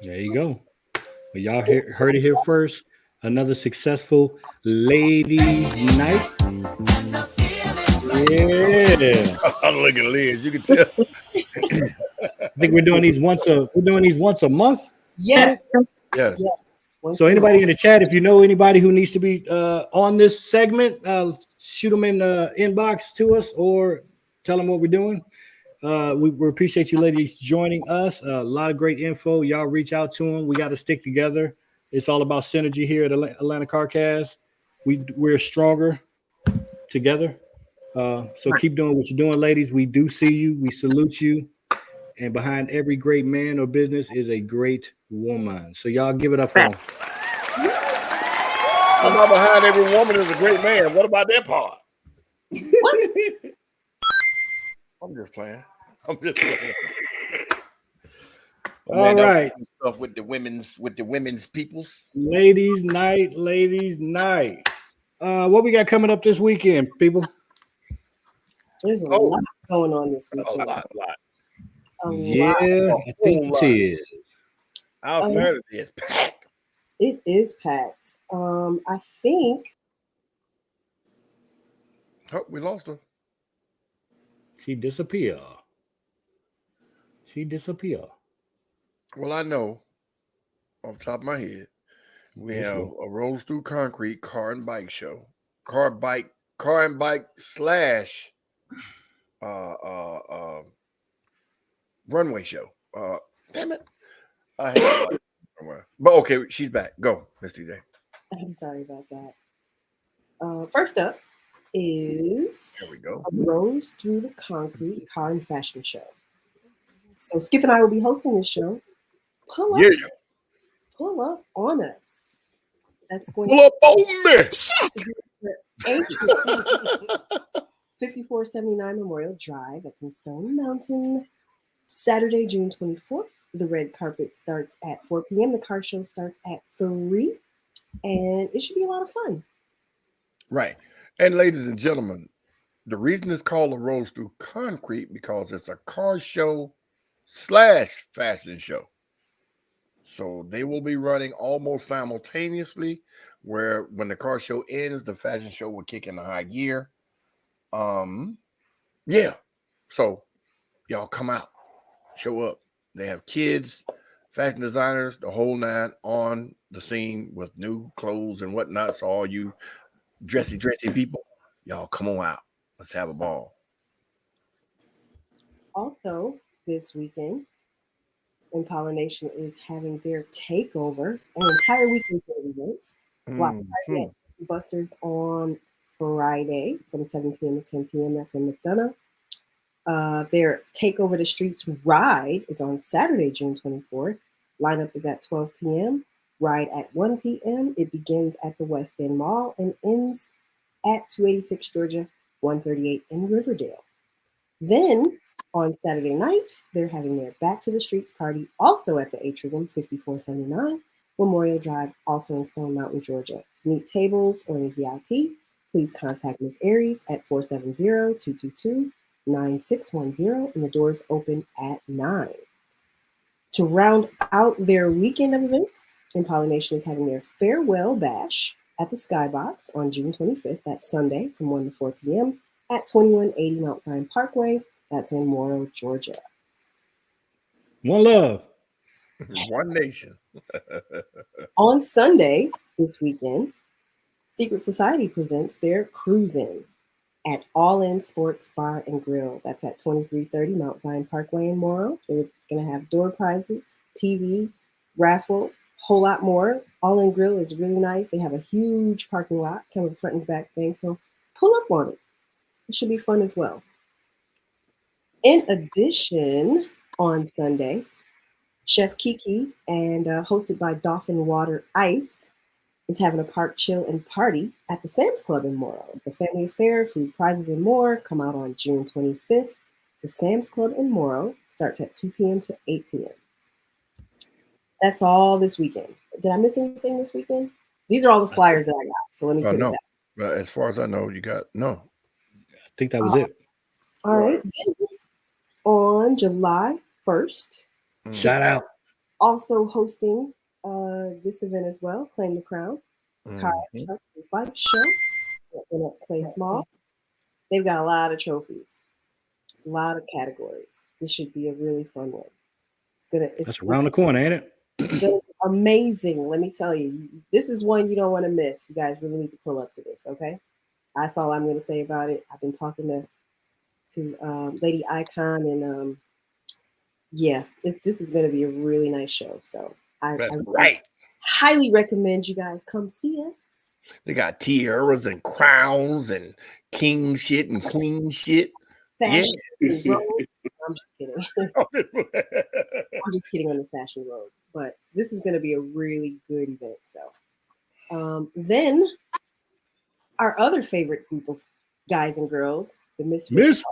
There you go. Well, y'all heard it here first. Another successful ladies' night. Yeah. I'm looking at Liz. You can tell. I think we're doing these once a month. Yes. So anybody in the chat, if you know anybody who needs to be on this segment, shoot them in the inbox to us or tell them what we're doing. We appreciate you ladies joining us. A lot of great info. Y'all reach out to them. We got to stick together. It's all about synergy here at Atlanta CarCast. We're stronger together. So keep doing what you're doing, ladies. We do see you. We salute you. And behind every great man or business is a great woman. So y'all give it up for them. I'm not behind every woman is a great man. What about that part? What? I'm just playing. All right. Stuff with the women's peoples. Ladies' night. What we got coming up this weekend, people? There's a lot going on this weekend. A lot. Yeah, I think it is. Our Saturday is packed. It is packed. I think. Oh, we lost her. She disappeared. Well, I know off the top of my head, we have a Rolls Through Concrete car and bike show. Car and bike slash runway show. Damn it. I had it somewhere. But okay, she's back. Go, Miss TJ. I'm sorry about that. First up is there we go. A Rose Through the Concrete car and fashion show. So Skip and I will be hosting this show. Pull up on us. That's going pull up on me. 5479 Memorial Drive. That's in Stone Mountain. Saturday, June 24th. The red carpet starts at 4 p.m. The car show starts at 3. And it should be a lot of fun. Right. And ladies and gentlemen, the reason it's called a Rolls Through Concrete because it's a car show / fashion show. So they will be running almost simultaneously, where when the car show ends, the fashion show will kick in a high gear. Yeah. So y'all come out, show up. They have kids, fashion designers, the whole nine on the scene with new clothes and whatnot. So all you dressy people, y'all come on out. Let's have a ball. Also, this weekend, Pollination is having their takeover, an entire weekend of events. Black Friday at Buster's on Friday from 7 p.m. to 10 p.m. That's in McDonough. Their Takeover the Streets ride is on Saturday, June 24th. Lineup is at 12 p.m. Ride at 1 p.m. It begins at the West End Mall and ends at 286 Georgia, 138 in Riverdale. Then on Saturday night, they're having their Back to the Streets party, also at the Atrium, 5479 Memorial Drive, also in Stone Mountain, Georgia. If you need tables or any VIP, please contact Ms. Aries at 470-222-9610, and the doors open at 9. To round out their weekend of events, Pollination is having their Farewell Bash at the Skybox on June 25th. That's Sunday from 1 to 4 p.m. at 2180 Mount Zion Parkway. That's in Morrow, Georgia. One love. One nation. On Sunday this weekend, Secret Society presents their Cruisin' at All In Sports Bar and Grill. That's at 2330 Mount Zion Parkway in Morrow. They're going to have door prizes, TV, raffle, whole lot more. All In Grill is really nice. They have a huge parking lot, kind of a front and back thing. So pull up on it. It should be fun as well. In addition, on Sunday, Chef Kiki and hosted by Dolphin Water Ice is having a park chill and party at the Sam's Club in Morrow. It's a family affair, food, prizes, and more. Come out on June 25th to Sam's Club in Morrow. Starts at 2 p.m. to 8 p.m. That's all this weekend. Did I miss anything this weekend? These are all the flyers that I got. So let me put it down. But as far as I know, you got no. I think that was it. All right. On July 1st, shout out. Also hosting this event as well, Claim the Crown, car, truck, and bike show at Place Mall. They've got a lot of trophies, a lot of categories. This should be a really fun one. It's around the corner, ain't it? It's gonna be amazing. Let me tell you, this is one you don't want to miss. You guys really need to pull up to this, okay? That's all I'm going to say about it. I've been talking to Lady Icon, and yeah, this is going to be a really nice show. So I highly recommend you guys come see us. They got tiaras and crowns and king shit and queen shit. Sashes and robes. I'm just kidding. I'm just kidding on the sash and robe. But this is going to be a really good event. So then our other favorite group of guys and girls, the Misfits,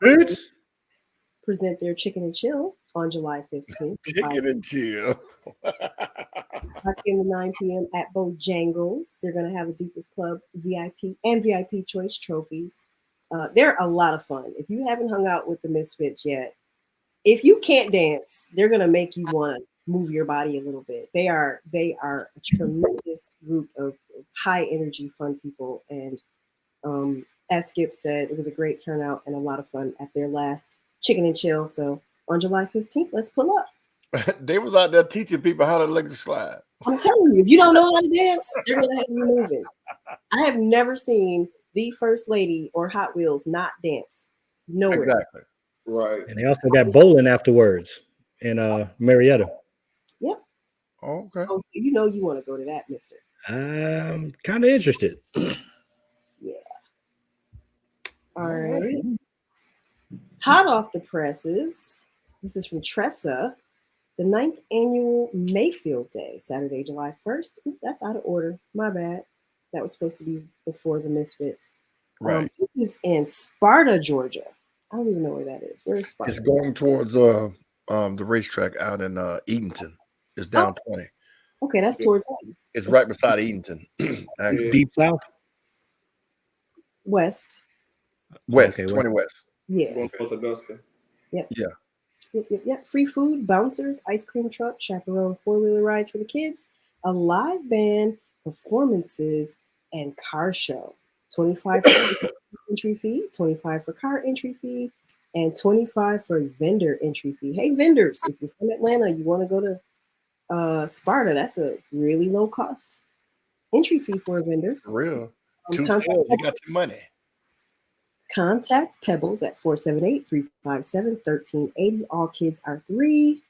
present their Chicken and Chill on July 15th. Chicken and Chill. 5 p.m. to 9 p.m. at Bojangles. They're going to have a Deepest Club VIP and VIP Choice trophies. They're a lot of fun. If you haven't hung out with the Misfits yet, if you can't dance, they're going to make you want to move your body a little bit. They are a tremendous group of high energy, fun people. And as Skip said, it was a great turnout and a lot of fun at their last Chicken and Chill. So on July 15th, let's pull up. They was out there teaching people how to electric slide. I'm telling you, if you don't know how to dance, they're going to have you moving. I have never seen the First Lady or Hot Wheels not dance. Nowhere. Exactly. Right. And they also got bowling afterwards in Marietta. Yep. Oh, okay. Oh, so you know you want to go to that, mister. I'm kind of interested. Yeah. All right. Hot off the presses. This is from Tressa. The 9th annual Mayfield Day, Saturday, July 1st. Ooh, that's out of order. My bad. That was supposed to be before the Misfits. Right. This is in Sparta, Georgia. I don't even know where that is. Where is Sparta? It's going towards the racetrack out in Edenton. It's down 20. Okay, that's towards. It's right beside Edenton. Actually. Deep south. West. Okay, 20 west. Yeah. Going towards Augusta. Yep. Yeah. Yep. Free food, bouncers, ice cream truck, chaperone, 4-wheeler rides for the kids, a live band, performances, and car show. $25 for entry fee, $25 for car entry fee, and $25 for vendor entry fee. Hey, vendors, if you're from Atlanta, you want to go to Sparta, that's a really low cost entry fee for a vendor. For real. You got your money. Contact Pebbles at 478-357-1380. All kids are $3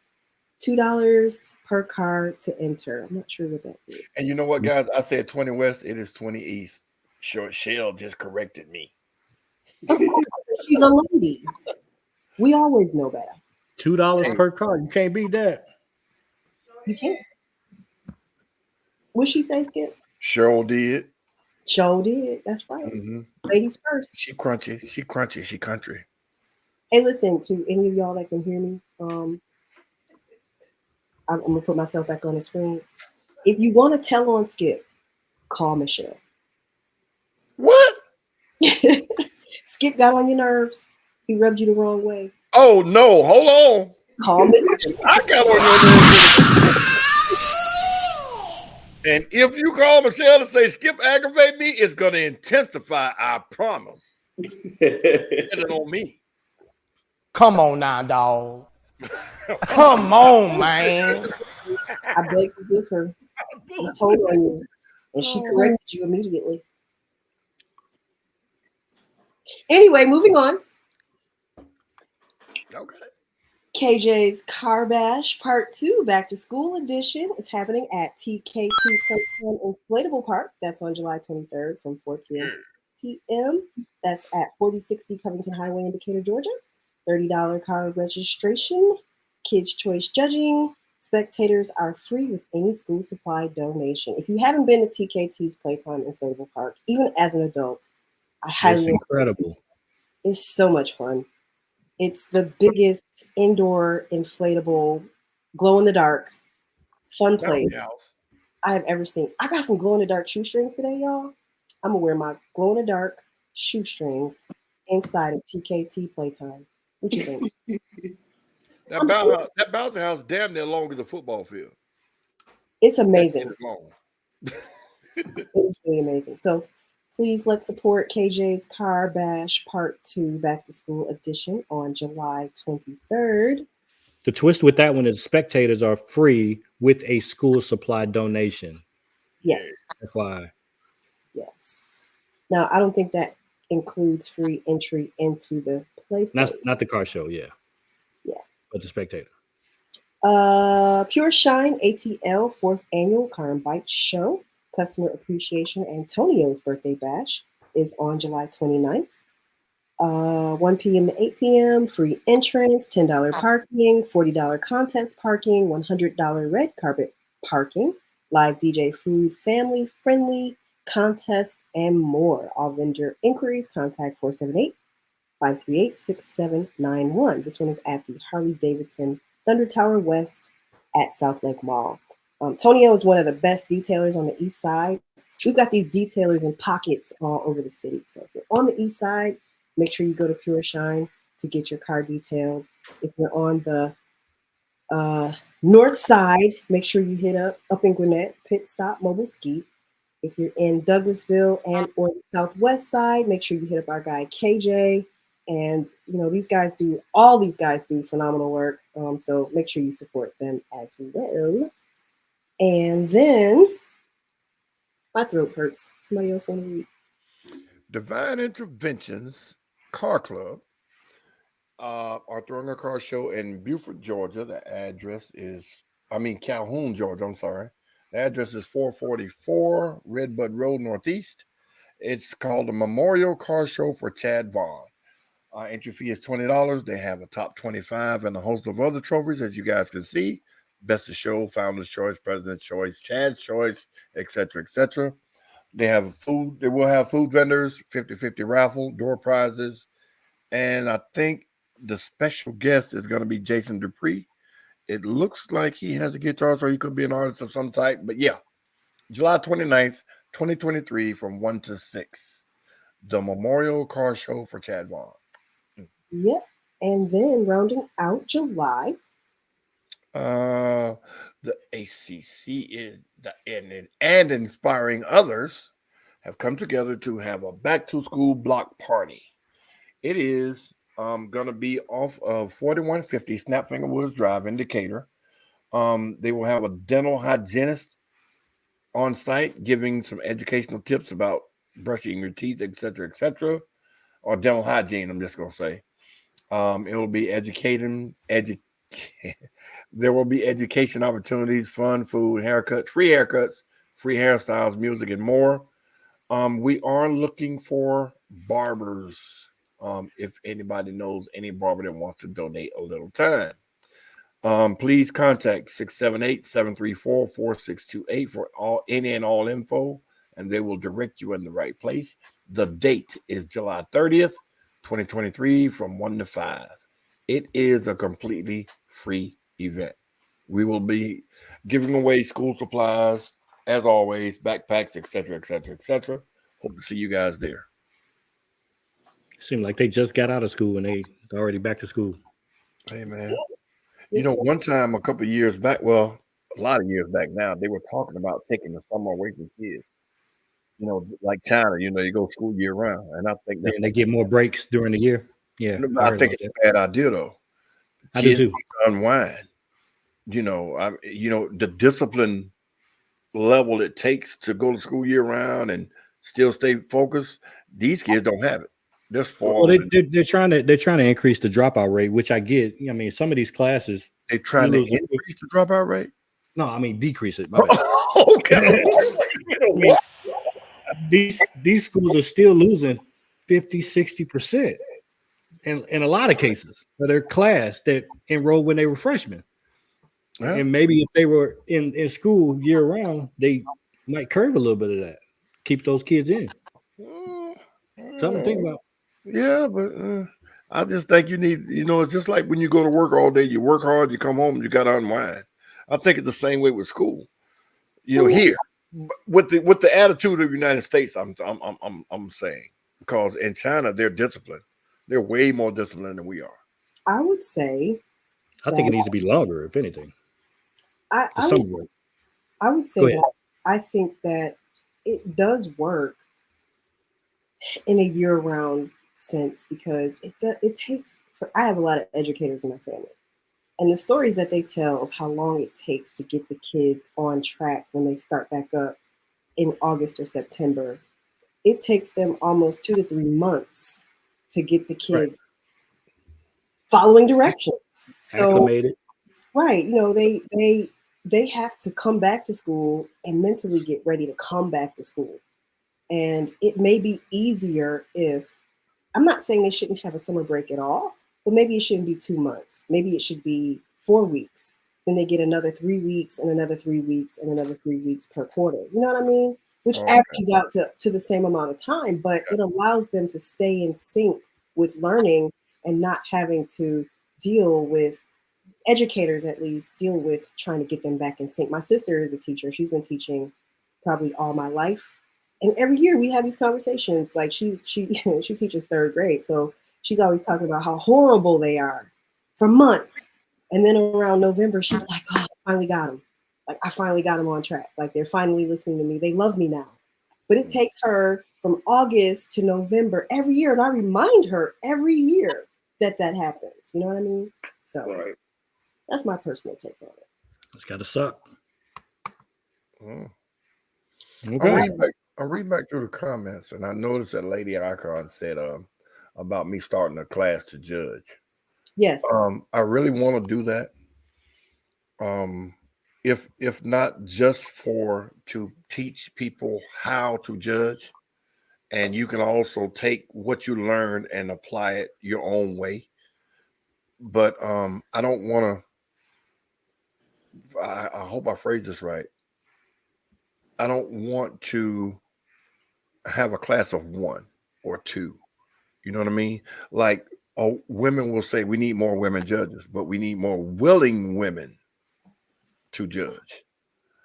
per car to enter. I'm not sure what that is. And you know what, guys? I said 20 west. It is 20 east. Short Shell just corrected me. She's a lady. We always know better. $2 per car. You can't beat that. You can't. What'd she say, Skip? Cheryl did. Cheryl did. That's right. Mm-hmm. Ladies first. She crunchy. She crunchy. She country. Hey, listen, to any of y'all that can hear me, I'm gonna put myself back on the screen. If you want to tell on Skip, call Michelle. What? Skip got on your nerves. He rubbed you the wrong way. Oh no! Hold on. Call Michelle. I got on your nerves. And if you call Michelle and say Skip aggravate me, it's gonna intensify. I promise. Get it on me. Come on now, dog. Come on, man. I begged to give her. I told on you, and she corrected you immediately. Anyway, moving on. Okay. KJ's Car Bash Part 2 Back to School Edition is happening at TK2 Playtime Inflatable Park. That's on July 23rd from 4 p.m. to 6 p.m. That's at 4060 Covington Highway in Decatur, Georgia. $30 car registration. Kids' choice judging. Spectators are free with any school supply donation. If you haven't been to TKT's Playtime Inflatable Park, even as an adult, I highly It's incredible. It's so much fun. It's the biggest indoor inflatable glow in the dark fun place I have ever seen. I got some glow in the dark shoestrings today, y'all. I'm gonna wear my glow in the dark shoestrings inside of TKT Playtime. What you think? That bouncy house damn near long as a football field. It's amazing. It's really amazing. So please let's support KJ's Car Bash Part 2 Back to School Edition on July 23rd. The twist with that one is spectators are free with a school supply donation. Yes. That's why. Yes. Now, I don't think that includes free entry into the play place. Not the car show, yeah. Yeah. But the spectator. Pure Shine ATL 4th Annual Car and Bike Show. Customer Appreciation Antonio's Birthday Bash is on July 29th. 1 p.m. to 8 p.m. Free entrance, $10 parking, $40 contest parking, $100 red carpet parking, live DJ food, family friendly contest, and more. All vendor inquiries, contact 478-538-6791. This one is at the Harley-Davidson Thunder Tower West at South Lake Mall. Tonio is one of the best detailers on the east side. We've got these detailers in pockets all over the city. So if you're on the east side, make sure you go to Pure Shine to get your car detailed. If you're on the north side, make sure you hit up in Gwinnett, Pit Stop Mobile Ski. If you're in Douglasville and or the southwest side, make sure you hit up our guy KJ. And all these guys do phenomenal work. So make sure you support them as well. And then my throat hurts. Somebody else want to read? Divine Interventions Car Club are throwing a car show in Beaufort, Georgia. The address is, Calhoun, Georgia. I'm sorry. The address is 444 Redbud Road Northeast. It's called the Memorial Car Show for Chad Vaughn. Entry fee is $20. They have a top 25 and a host of other trophies, as you guys can see. Best of Show, Founder's Choice, President's Choice, Chad's Choice, etc., etc. They have food. They will have food vendors, 50-50 raffle, door prizes. And I think the special guest is going to be Jason Dupree. It looks like he has a guitar, so he could be an artist of some type. But yeah, July 29th, 2023 from 1 to 6. The Memorial Car Show for Chad Vaughn. Yep. And then rounding out July. The ACC and inspiring others have come together to have a back to school block party. It is going to be off of 4150 Snapfinger Woods Drive in Decatur. They will have a dental hygienist on site giving some educational tips about brushing your teeth, etc., or dental hygiene. I'm just going to say it will be there will be education opportunities, fun, food, haircuts, free hairstyles, music, and more. We are looking for barbers. If anybody knows any barber that wants to donate a little time, please contact 678-734-4628 for any and all info, and they will direct you in the right place. The date is July 30th, 2023 from 1 to 5. It is a completely free event. We will be giving away school supplies, as always, backpacks, etc. Hope to see you guys there. Seemed like they just got out of school and they already back to school. Hey, man. One time a couple of years back, well, a lot of years back now, they were talking about taking the summer away from kids. Like China, you go school year round. And I think that they get more breaks during the year. Yeah. I think it's a bad idea, though. I do too. Unwind. The discipline level it takes to go to school year round and still stay focused. These kids don't have it. They're spoiled. Well, they're trying to increase the dropout rate, which I get. I mean, some of these classes they're trying to increase the dropout rate. No, I mean decrease it. Okay. I mean, these schools are still losing 50-60% in a lot of cases for their class that enrolled when they were freshmen. Yeah. And maybe if they were in school year round, they might curve a little bit of that. Keep those kids in. Something to think about. Yeah, but I just think you need, it's just like when you go to work all day, you work hard, you come home, you got to unwind. I think it's the same way with school. Here with the attitude of the United States, I'm saying, because in China they're disciplined. They're way more disciplined than we are. I would say. I think it needs to be longer, if anything. I would say that I think that it does work in a year-round sense because it takes. I have a lot of educators in my family. And the stories that they tell of how long it takes to get the kids on track when they start back up in August or September, it takes them almost 2 to 3 months to get the kids following directions. So, acclimated. Right. They have to come back to school and mentally get ready to come back to school. And it may be easier if, I'm not saying they shouldn't have a summer break at all, but maybe it shouldn't be 2 months. Maybe it should be 4 weeks. Then they get another 3 weeks and another 3 weeks and another 3 weeks per quarter. You know what I mean? Which averages out to the same amount of time, but it allows them to stay in sync with learning and not having to deal with, educators at least, deal with trying to get them back in sync. My sister is a teacher. She's been teaching probably all my life. And every year we have these conversations. Like she teaches 3rd grade. So she's always talking about how horrible they are for months. And then around November, she's like, oh, I finally got them. Like, I finally got them on track. Like, they're finally listening to me. They love me now. But it takes her from August to November every year. And I remind her every year that happens. You know what I mean? So that's my personal take on it. It's got to suck. Okay. I'll read back through the comments. And I noticed that Lady Icon said, about me starting a class to judge. Yes. I really want to do that. If not just to teach people how to judge, and you can also take what you learned and apply it your own way. But I don't want to. I hope I phrase this right. I don't want to have a class of 1 or 2. You know what I mean? Like, women will say we need more women judges, but we need more willing women to judge.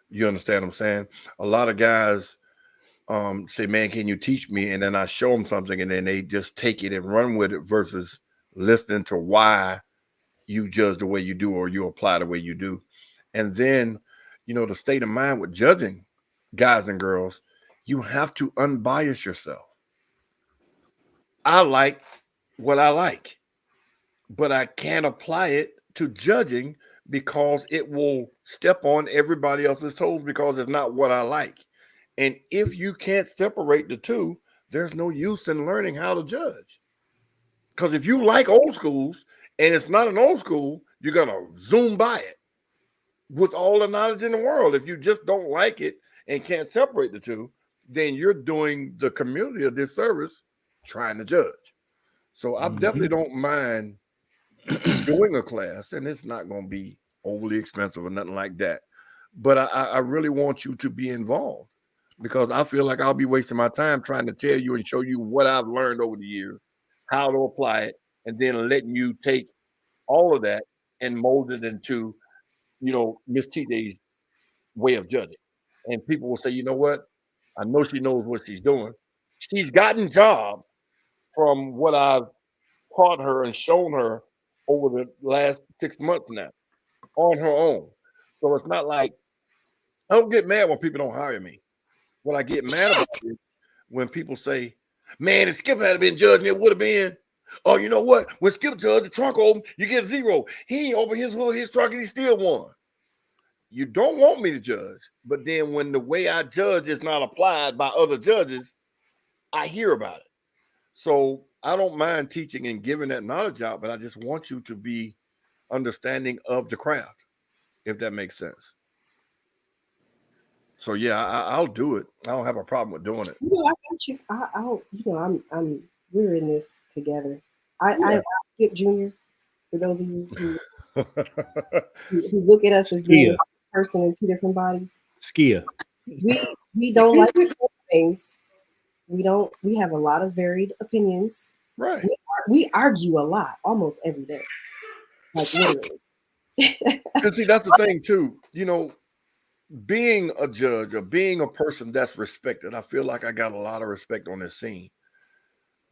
You understand what I'm saying? A lot of guys say, man, can you teach me? And then I show them something and then they just take it and run with it versus listening to why you judge the way you do or you apply the way you do. And then, the state of mind with judging guys and girls, you have to unbias yourself. I like what I like, but I can't apply it to judging because it will step on everybody else's toes because it's not what I like. And if you can't separate the two, there's no use in learning how to judge. Because if you like old schools and it's not an old school, you're going to zoom by it with all the knowledge in the world. If you just don't like it and can't separate the two, then you're doing the community a disservice trying to judge. So I definitely don't mind doing a class, and it's not going to be overly expensive or nothing like that. But I really want you to be involved because I feel like I'll be wasting my time trying to tell you and show you what I've learned over the years, how to apply it, and then letting you take all of that and mold it into, Miss TJ's way of judging. And people will say, you know what? I know she knows what she's doing. She's gotten jobs from what I've taught her and shown her over the last 6 months now on her own. So it's not like I don't get mad when people don't hire me. What I get mad about is when people say, man, if Skip had been judging, it would have been. Oh, you know what? When Skip judged the trunk open, you get a 0. He ain't opened his trunk and he still won. you don't want me to judge, but then when the way I judge is not applied by other judges, I hear about it. So I don't mind teaching and giving that knowledge out, but I just want you to be understanding of the craft, if that makes sense. So yeah, I'll do it. I don't have a problem with doing it. I got you. I'll. We're in this together. I Skip Jr. For those of you who look at us as being a person in two different bodies. Skia. We don't like things. We have a lot of varied opinions. Right. We argue a lot, almost every day. Like literally. And see, that's the thing too. Being a judge or being a person that's respected, I feel like I got a lot of respect on this scene.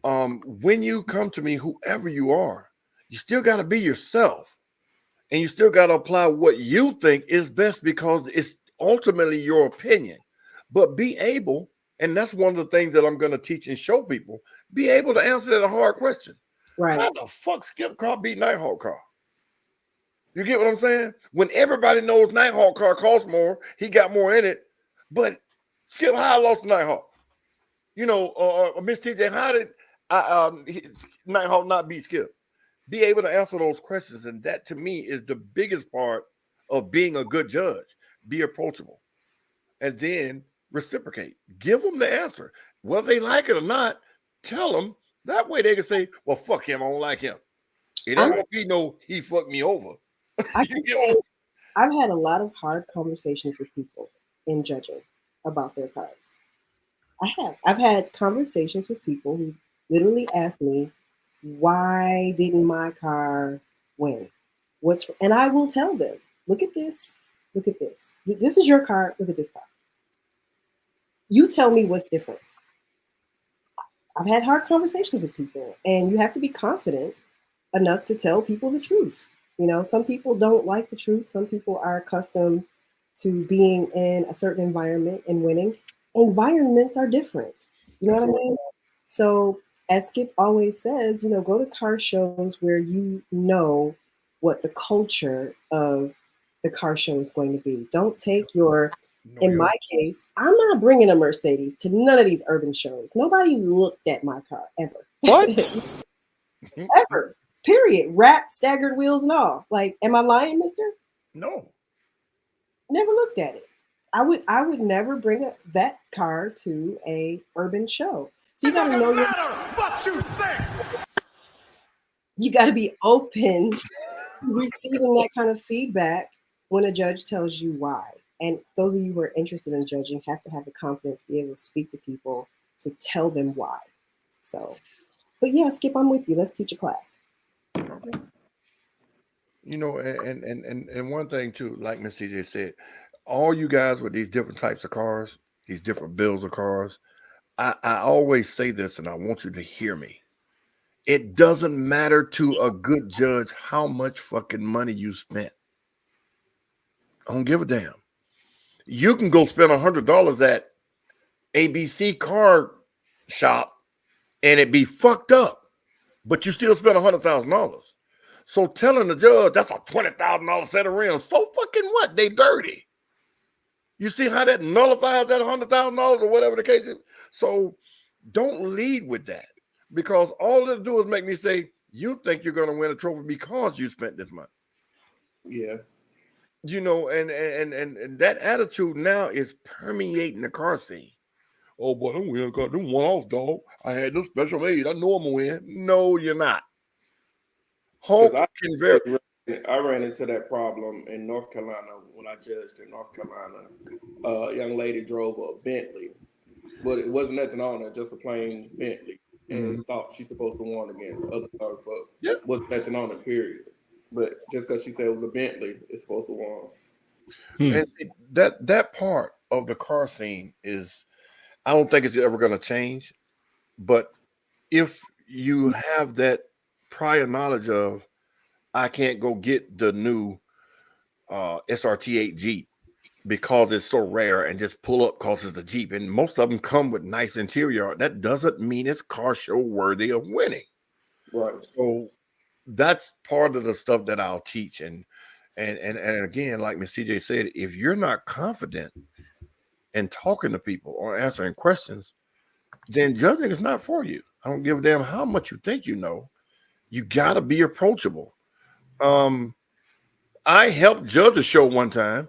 When you come to me, whoever you are, you still got to be yourself, and you still got to apply what you think is best because it's ultimately your opinion. But be able, and that's one of the things that I'm going to teach and show people, be able to answer that hard question. Right? How the fuck Skip Car beat Nighthawk Car? You get what I'm saying? When everybody knows Nighthawk Car costs more, he got more in it. But Skip, how I lost Nighthawk? Miss TJ, how did Nighthawk not beat Skip? Be able to answer those questions, and that to me is the biggest part of being a good judge. Be approachable, and then reciprocate. Give them the answer, whether they like it or not. Tell them that way they can say, "Well, fuck him. I don't like him." It ain't gonna be no he fucked me over. I can say I've had a lot of hard conversations with people in judging about their cars. I've had conversations with people who literally asked me, why didn't my car win? And I will tell them, look at this. This is your car. Look at this car. You tell me what's different. I've had hard conversations with people, and you have to be confident enough to tell people the truth. Some people don't like the truth. Some people are accustomed to being in a certain environment and winning. Environments are different. You know what I mean? So as Skip always says, go to car shows where you know what the culture of the car show is going to be. Don't take in my case, I'm not bringing a Mercedes to none of these urban shows. Nobody looked at my car ever. What? Ever. Period. Wrapped, staggered wheels and all. Like, am I lying, mister? No. Never looked at it. I would never bring that car to a urban show. So you got to know what you think. You got to be open to receiving that kind of feedback when a judge tells you why. And those of you who are interested in judging have to have the confidence to be able to speak to people to tell them why. So, but yeah, Skip, I'm with you. Let's teach a class. And one thing too, like Miss TJ said, all you guys with these different types of cars, these different builds of cars, I always say this, and I want you to hear me. It doesn't matter to a good judge how much fucking money you spent. I don't give a damn. You can go spend $100 at ABC car shop and it be fucked up, but you still spend $100,000. So telling the judge that's a $20,000 set of rims, so fucking what? They dirty. You see how that nullifies that $100,000 or whatever the case is? So don't lead with that, because all it'll do is make me say, you think you're going to win a trophy because you spent this money. Yeah. And that attitude now is permeating the car scene. Oh, boy, I got them one off, dog. I had them special made. I know I'm going to win. No, you're not. I ran into that problem in North Carolina when I judged in North Carolina. A young lady drove a Bentley, but it wasn't nothing on it, just a plain Bentley, and thought she's supposed to win against other cars, but wasn't nothing on it, period. But just because she said it was a Bentley, it's supposed to win. And that part of the car scene is, I don't think it's ever going to change. But if you have that prior knowledge of, I can't go get the new SRT8 Jeep because it's so rare and just pull up because it's the Jeep, and most of them come with nice interior, that doesn't mean it's car show worthy of winning. Right. So that's part of the stuff that I'll teach. And And again, like Ms. TJ said, if you're not confident in talking to people or answering questions, then judging is not for you. I don't give a damn how much you think you know. You got to be approachable. I helped judge a show one time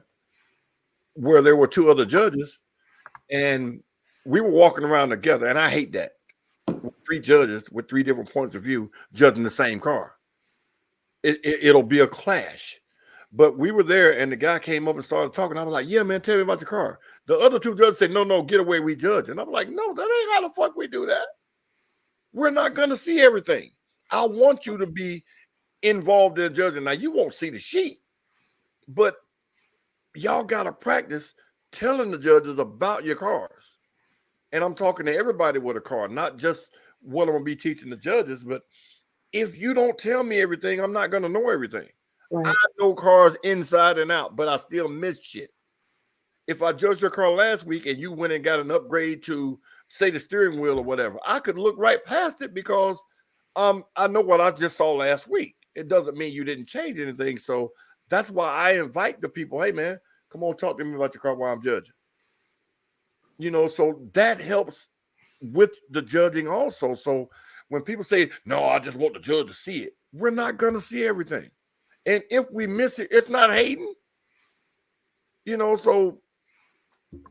where there were 2 other judges, and we were walking around together, and I hate that. 3 judges with 3 different points of view judging the same car. It'll be a clash. But we were there, and the guy came up and started talking. I was like, yeah, man, tell me about your car. The other 2 judges said, no, get away, we judge. And I'm like, no, that ain't how the fuck we do that. We're not going to see everything. I want you to be involved in judging. Now, you won't see the sheet, but y'all got to practice telling the judges about your cars. And I'm talking to everybody with a car, not just what I'm going to be teaching the judges, but if you don't tell me everything, I'm not going to know everything. Right. I know cars inside and out, but I still miss shit. If I judged your car last week and you went and got an upgrade to, say, the steering wheel or whatever, I could look right past it because I know what I just saw last week. It doesn't mean you didn't change anything. So that's why I invite the people, hey, man, come on, talk to me about your car while I'm judging. You know, so that helps with the judging also. So when people say, no, I just want the judge to see it, we're not going to see everything. And if we miss it, it's not hating. You know, so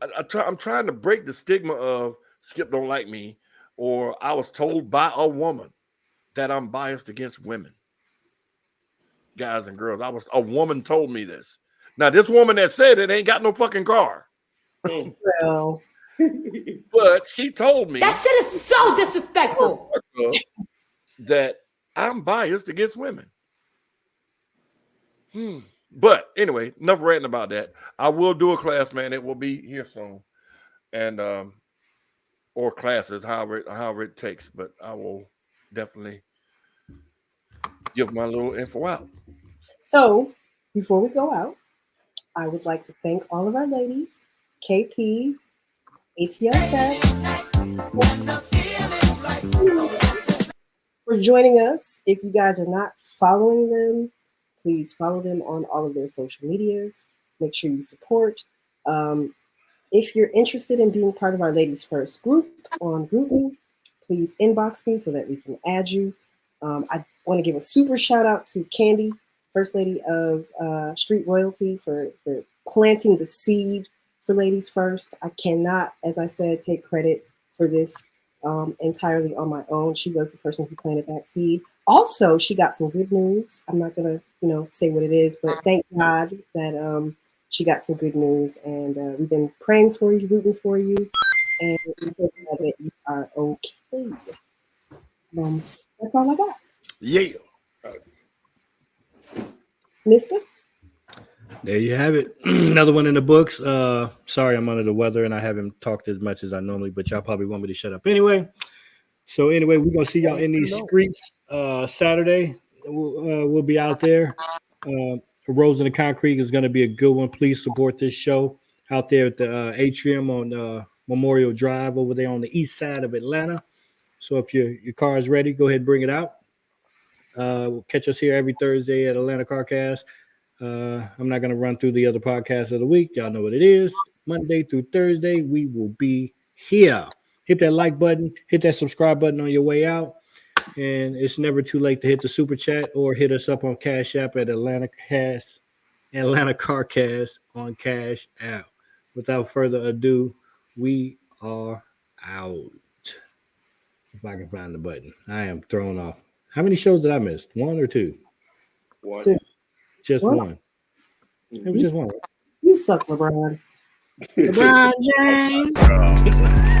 I'm trying to break the stigma of Skip don't like me, or I was told by a woman that I'm biased against women, guys and girls. A woman told me this. Now, this woman that said it ain't got no fucking car. Well. But she told me that shit is so disrespectful that I'm biased against women. But anyway, enough ranting about that. I will do a class, man. It will be here soon, and or classes, however it takes. But I will definitely give my little info out. So before we go out, I would like to thank all of our ladies, KP, ATL for joining us. If you guys are not following them, please follow them on all of their social medias. Make sure you support. If you're interested in being part of our Ladies First group on GroupMe, please inbox me so that we can add you. I want to give a super shout out to Candy, First Lady of Street Royalty, for planting the seed for Ladies First. I cannot, as I said, take credit for this entirely on my own. She was the person who planted that seed. Also, she got some good news. I'm not gonna, say what it is, but thank God that she got some good news, and we've been praying for you, rooting for you, and we hope that you are okay. That's all I got. Yeah, Mister. There you have it. Another one in the books. Sorry, I'm under the weather and I haven't talked as much as I normally, but y'all probably want me to shut up anyway. So anyway, we're gonna see y'all in these streets Saturday. We'll be out there. Rose in the Concrete is gonna be a good one. Please support this show out there at the Atrium on Memorial Drive over there on the east side of Atlanta. So if your car is ready, go ahead and bring it out. We'll catch us here every Thursday at Atlanta CarCast. I'm not going to run through the other podcasts of the week. Y'all know what it is. Monday through Thursday, we will be here. Hit that like button. Hit that subscribe button on your way out. And it's never too late to hit the super chat or hit us up on Cash App at Atlanta CarCast on Cash App. Without further ado, we are out. If I can find the button. I am thrown off. How many shows did I miss? 1 or 2? 1. 2. Just what? 1. It was just 1. You suck, LeBron. LeBron James.